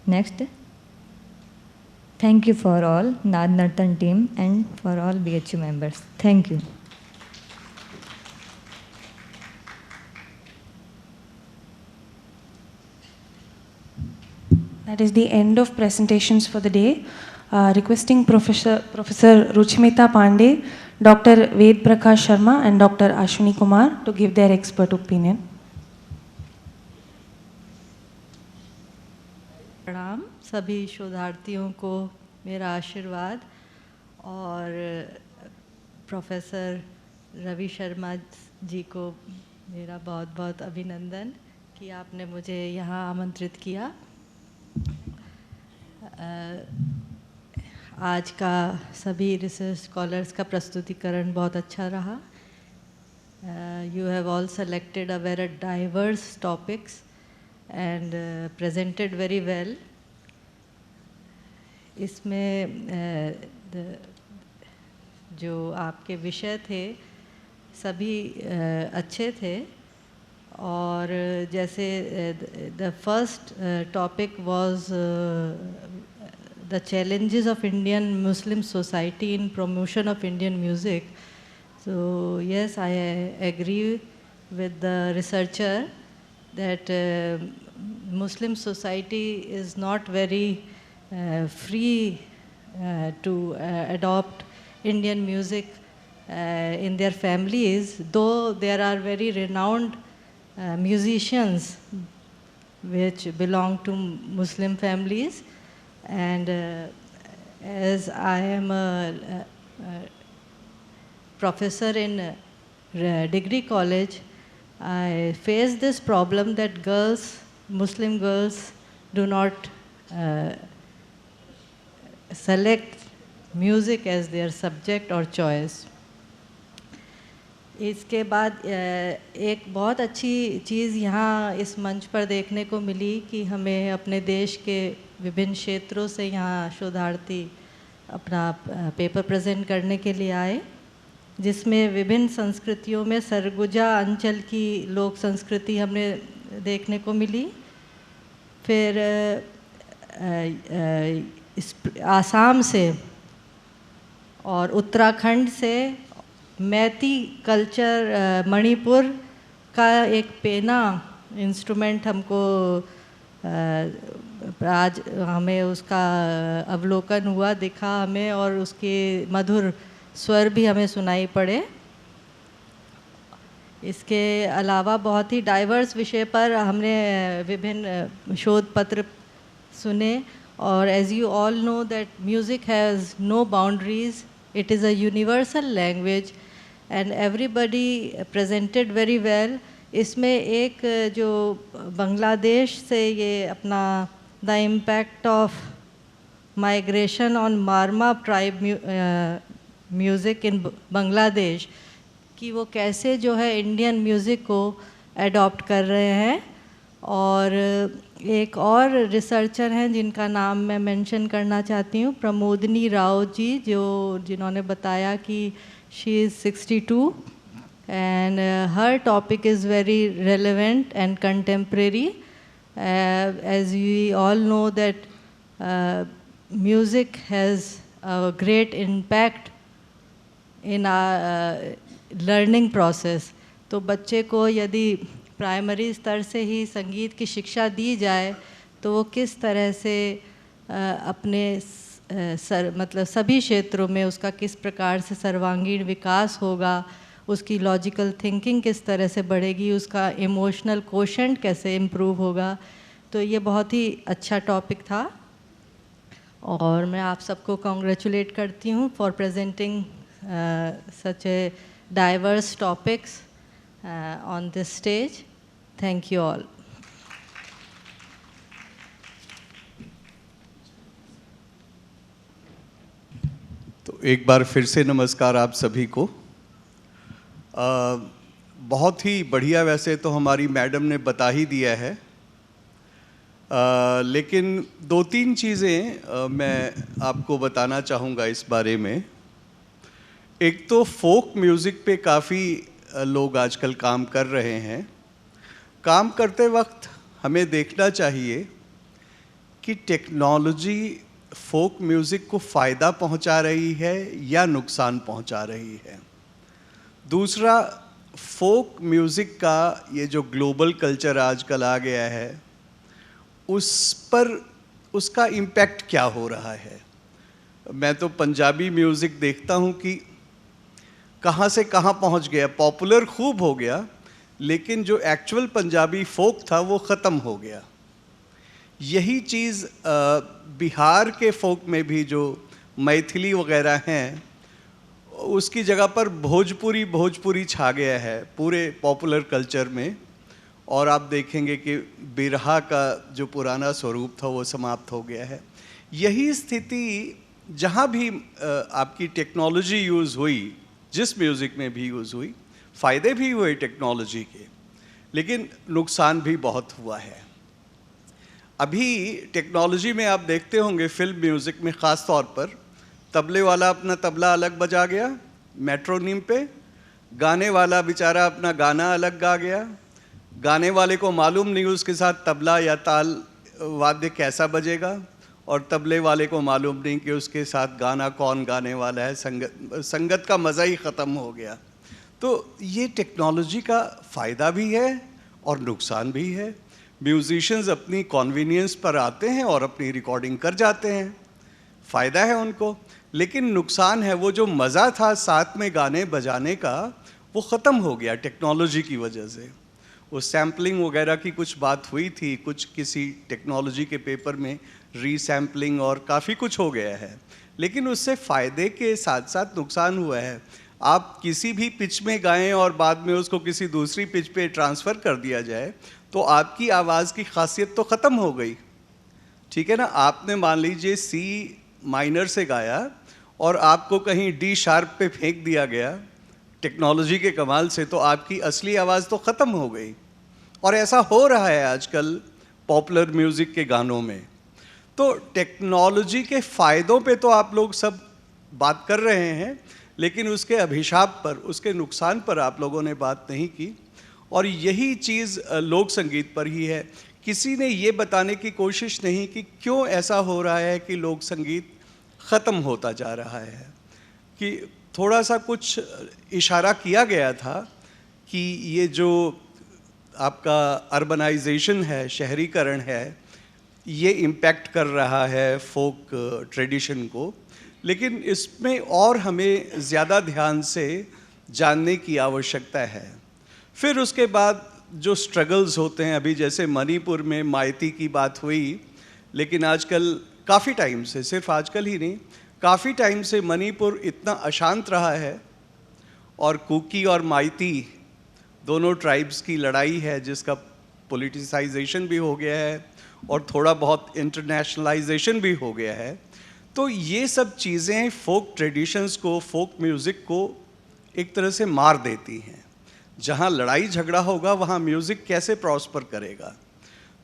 Next. Thank you for all Naad Nartan team and for all BHU members. Thank you. That is the end of presentations for the day. Requesting Professor Ruchimita Pandey, Dr. Vedprakash Sharma and Dr. Ashwini Kumar to give their expert opinion. प्रणाम सभी शोधार्थियों को मेरा आशीर्वाद और professor Ravi Sharma ji को मेरा बहुत बहुत अभिनंदन कि आपने मुझे यहाँ आमंत्रित किया। आज का सभी रिसर्च स्कॉलर्स का प्रस्तुतिकरण बहुत अच्छा रहा। You have all selected a very diverse topics and presented very well. इसमें जो आपके विषय थे सभी अच्छे थे और जैसे the first topic was the challenges of Indian Muslim society in promotion of Indian music. So yes, I agree with the researcher that Muslim society is not very free to adopt Indian music in their families, though there are very renowned musicians which belong to Muslim families. And as I am a professor in degree college, I face this problem that girls, Muslim girls, do not select music as their subject or choice. इसके बाद एक बहुत अच्छी चीज़ यहाँ इस मंच पर देखने को मिली कि हमें अपने देश के विभिन्न क्षेत्रों से यहाँ शोधार्थी अपना पेपर प्रेजेंट करने के लिए आए, जिसमें विभिन्न संस्कृतियों में सरगुजा अंचल की लोक संस्कृति हमें देखने को मिली। फिर आसाम से और उत्तराखंड से मैती कल्चर, मणिपुर का एक पेना इंस्ट्रूमेंट हमको आज हमें उसका अवलोकन हुआ, दिखा हमें, और उसके मधुर स्वर भी हमें सुनाई पड़े। इसके अलावा बहुत ही डाइवर्स विषय पर हमने विभिन्न शोध पत्र सुने। और as you all know that music has no boundaries, it is a universal language and everybody presented very well. इसमें एक जो बांग्लादेश से ये अपना the impact of migration on Marma tribe music in Bangladesh कि वो कैसे जो है इंडियन म्यूज़िक को अडॉप्ट कर रहे हैं। और एक और रिसर्चर हैं जिनका नाम मैं मेंशन करना चाहती हूँ, प्रमोदिनी राव जी, जिन्होंने बताया कि she is 62 and her topic is very relevant and contemporary. As we all know that music has a great impact in our learning process. तो बच्चे को यदि प्राइमरी स्तर से ही संगीत की शिक्षा दी जाए तो वो किस तरह से अपने मतलब सभी क्षेत्रों में उसका किस प्रकार से सर्वांगीण विकास होगा, उसकी लॉजिकल थिंकिंग किस तरह से बढ़ेगी, उसका इमोशनल कोशेंट कैसे इम्प्रूव होगा। तो ये बहुत ही अच्छा टॉपिक था और मैं आप सबको कॉन्ग्रेचुलेट करती हूँ for presenting such a diverse topics on this stage. Thank you all. तो एक बार फिर से नमस्कार आप सभी को। बहुत ही बढ़िया, वैसे तो हमारी मैडम ने बता ही दिया है, लेकिन दो तीन चीज़ें मैं आपको बताना चाहूँगा इस बारे में। एक तो फोक म्यूज़िक पे काफ़ी लोग आजकल काम कर रहे हैं। काम करते वक्त हमें देखना चाहिए कि टेक्नोलॉजी फोक म्यूज़िक को फ़ायदा पहुंचा रही है या नुकसान पहुंचा रही है। दूसरा, फोक म्यूज़िक का ये जो ग्लोबल कल्चर आजकल आ गया है उस पर उसका इम्पैक्ट क्या हो रहा है। मैं तो पंजाबी म्यूज़िक देखता हूँ कि कहाँ से कहाँ पहुँच गया, पॉपुलर खूब हो गया, लेकिन जो एक्चुअल पंजाबी फोक था वो ख़त्म हो गया। यही चीज़ बिहार के फोक में भी जो मैथिली वगैरह हैं उसकी जगह पर भोजपुरी छा गया है पूरे पॉपुलर कल्चर में। और आप देखेंगे कि बिरहा का जो पुराना स्वरूप था वो समाप्त हो गया है। यही स्थिति जहाँ भी आपकी टेक्नोलॉजी यूज़ हुई, जिस म्यूज़िक में भी यूज़ हुई, फ़ायदे भी हुए टेक्नोलॉजी के, लेकिन नुकसान भी बहुत हुआ है। अभी टेक्नोलॉजी में आप देखते होंगे फिल्म म्यूज़िक में ख़ास तौर पर तबले वाला अपना तबला अलग बजा गया मेट्रोनीम पे, गाने वाला बेचारा अपना गाना अलग गा गया, गाने वाले को मालूम नहीं उसके साथ तबला या ताल वाद्य कैसा बजेगा, और तबले वाले को मालूम नहीं कि उसके साथ गाना कौन गाने वाला है। संगत का मज़ा ही ख़त्म हो गया। तो ये टेक्नोलॉजी का फ़ायदा भी है और नुकसान भी है। म्यूजिशियंस अपनी कॉन्वीनियंस पर आते हैं और अपनी रिकॉर्डिंग कर जाते हैं, फ़ायदा है उनको, लेकिन नुकसान है वो जो मज़ा था साथ में गाने बजाने का वो ख़त्म हो गया टेक्नोलॉजी की वजह से। वो सैम्पलिंग वगैरह की कुछ बात हुई थी, कुछ किसी टेक्नोलॉजी के पेपर में रीसैम्पलिंग और काफ़ी कुछ हो गया है, लेकिन उससे फ़ायदे के साथ साथ नुकसान हुआ है। आप किसी भी पिच में गाएं और बाद में उसको किसी दूसरी पिच पे ट्रांसफ़र कर दिया जाए तो आपकी आवाज़ की खासियत तो ख़त्म हो गई, ठीक है ना। आपने मान लीजिए सी माइनर से गाया और आपको कहीं डी शार्प पे फेंक दिया गया टेक्नोलॉजी के कमाल से, तो आपकी असली आवाज़ तो ख़त्म हो गई। और ऐसा हो रहा है आजकल पॉपुलर म्यूज़िक के गानों में। तो टेक्नोलॉजी के फ़ायदों पे तो आप लोग सब बात कर रहे हैं, लेकिन उसके अभिशाप पर, उसके नुकसान पर आप लोगों ने बात नहीं की। और यही चीज़ लोक संगीत पर ही है। किसी ने ये बताने की कोशिश नहीं कि क्यों ऐसा हो रहा है कि लोक संगीत ख़त्म होता जा रहा है। कि थोड़ा सा कुछ इशारा किया गया था कि ये जो आपका अर्बनाइजेशन है, शहरीकरण है, ये इम्पैक्ट कर रहा है फोक ट्रेडिशन को, लेकिन इसमें और हमें ज़्यादा ध्यान से जानने की आवश्यकता है। फिर उसके बाद जो स्ट्रगल्स होते हैं, अभी जैसे मणिपुर में माइती की बात हुई, लेकिन आजकल काफ़ी टाइम से, सिर्फ आजकल ही नहीं, काफ़ी टाइम से मणिपुर इतना अशांत रहा है और कुकी और माइती दोनों ट्राइब्स की लड़ाई है जिसका पॉलिटिसाइजेशन भी हो गया है और थोड़ा बहुत इंटरनेशनलाइजेशन भी हो गया है। तो ये सब चीज़ें फोक ट्रेडिशंस को, फोक म्यूज़िक को एक तरह से मार देती हैं। जहाँ लड़ाई झगड़ा होगा वहाँ म्यूज़िक कैसे प्रॉस्पर करेगा।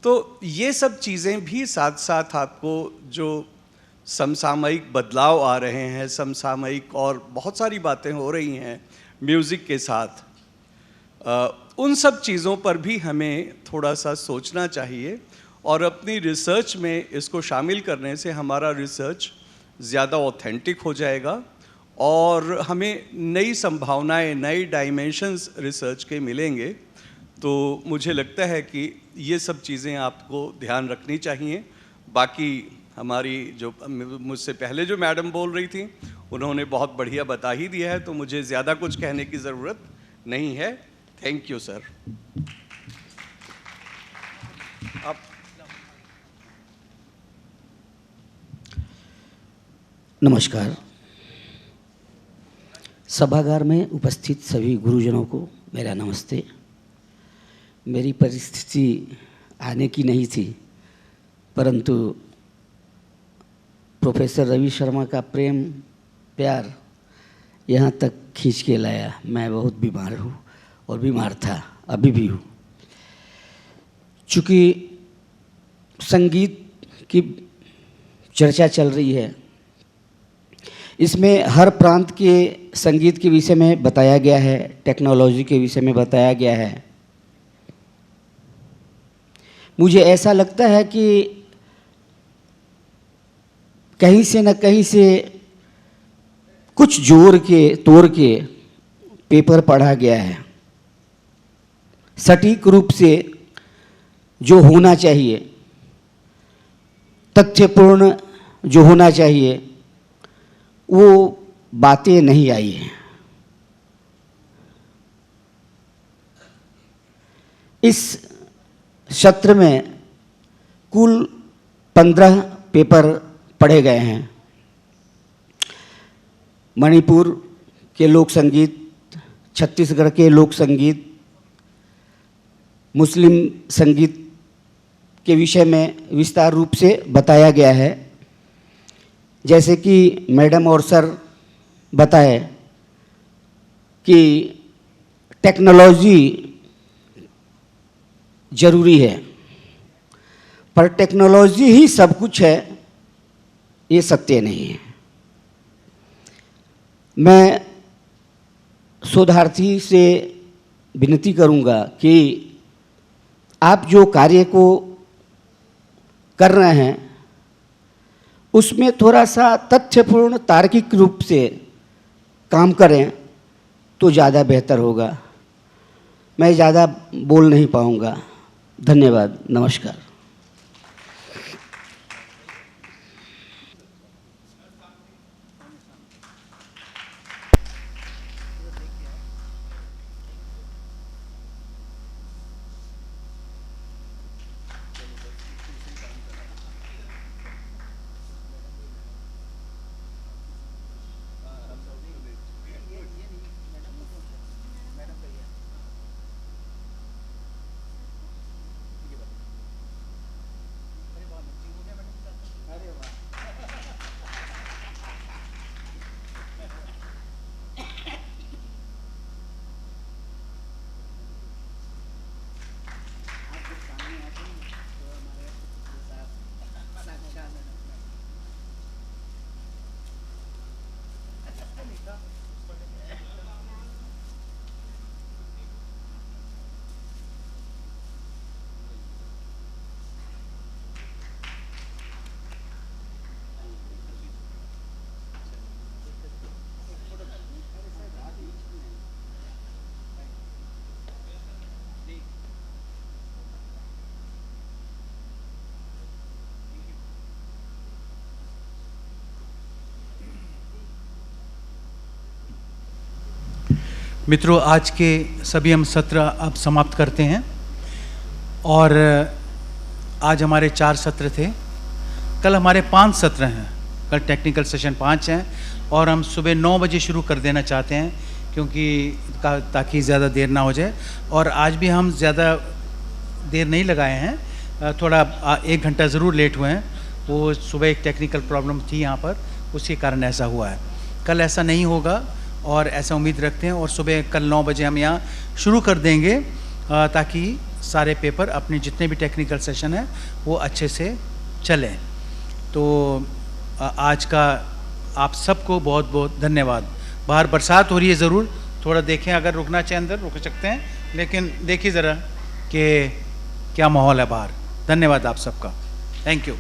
तो ये सब चीज़ें भी साथ साथ आपको जो समसामयिक बदलाव आ रहे हैं, समसामयिक और बहुत सारी बातें हो रही हैं म्यूज़िक के साथ, उन सब चीज़ों पर भी हमें थोड़ा सा सोचना चाहिए और अपनी रिसर्च में इसको शामिल करने से हमारा रिसर्च ज़्यादा ऑथेंटिक हो जाएगा और हमें नई संभावनाएं, नई डायमेंशंस रिसर्च के मिलेंगे। तो मुझे लगता है कि ये सब चीज़ें आपको ध्यान रखनी चाहिए। बाकी हमारी जो मुझसे पहले जो मैडम बोल रही थी उन्होंने बहुत बढ़िया बता ही दिया है, तो मुझे ज़्यादा कुछ कहने की ज़रूरत नहीं है। Thank you sir. नमस्कार। सभागार में उपस्थित सभी गुरुजनों को मेरा नमस्ते। मेरी परिस्थिति आने की नहीं थी, परंतु प्रोफेसर रवि शर्मा का प्रेम प्यार यहाँ तक खींच के लाया। मैं बहुत बीमार हूँ और बीमार था, अभी भी हूँ। चूँकि संगीत की चर्चा चल रही है, इसमें हर प्रांत के संगीत के विषय में बताया गया है, टेक्नोलॉजी के विषय में बताया गया है। मुझे ऐसा लगता है कि कहीं से न कहीं से कुछ जोड़ के तोड़ के पेपर पढ़ा गया है। सटीक रूप से जो होना चाहिए, तथ्यपूर्ण जो होना चाहिए, वो बातें नहीं आई हैं। इस सत्र में कुल 15 पेपर पढ़े गए हैं। मणिपुर के लोक संगीत, छत्तीसगढ़ के लोक संगीत, मुस्लिम संगीत के विषय में विस्तार रूप से बताया गया है। जैसे कि मैडम और सर बताए कि टेक्नोलॉजी जरूरी है, पर टेक्नोलॉजी ही सब कुछ है ये सत्य नहीं है। मैं शोधार्थी से विनती करूंगा कि आप जो कार्य को कर रहे हैं उसमें थोड़ा सा तथ्यपूर्ण तार्किक रूप से काम करें तो ज़्यादा बेहतर होगा। मैं ज़्यादा बोल नहीं पाऊंगा। धन्यवाद, नमस्कार। मित्रों, आज के सभी हम सत्र अब समाप्त करते हैं और आज हमारे 4 सत्र थे। कल हमारे 5 सत्र हैं। कल टेक्निकल सेशन 5 हैं और हम सुबह 9 बजे शुरू कर देना चाहते हैं क्योंकि ताकि ज़्यादा देर ना हो जाए। और आज भी हम ज़्यादा देर नहीं लगाए हैं, थोड़ा 1 घंटा ज़रूर लेट हुए हैं। वो सुबह एक टेक्निकल प्रॉब्लम थी यहाँ पर, उसके कारण ऐसा हुआ है। कल ऐसा नहीं होगा और ऐसा उम्मीद रखते हैं। और सुबह कल 9 बजे हम यहाँ शुरू कर देंगे ताकि सारे पेपर अपने जितने भी टेक्निकल सेशन है वो अच्छे से चलें। तो आज का आप सबको बहुत बहुत धन्यवाद। बाहर बरसात हो रही है, ज़रूर थोड़ा देखें, अगर रुकना चाहे अंदर रुक सकते हैं, लेकिन देखिए ज़रा कि क्या माहौल है बाहर। धन्यवाद आप सबका। Thank you.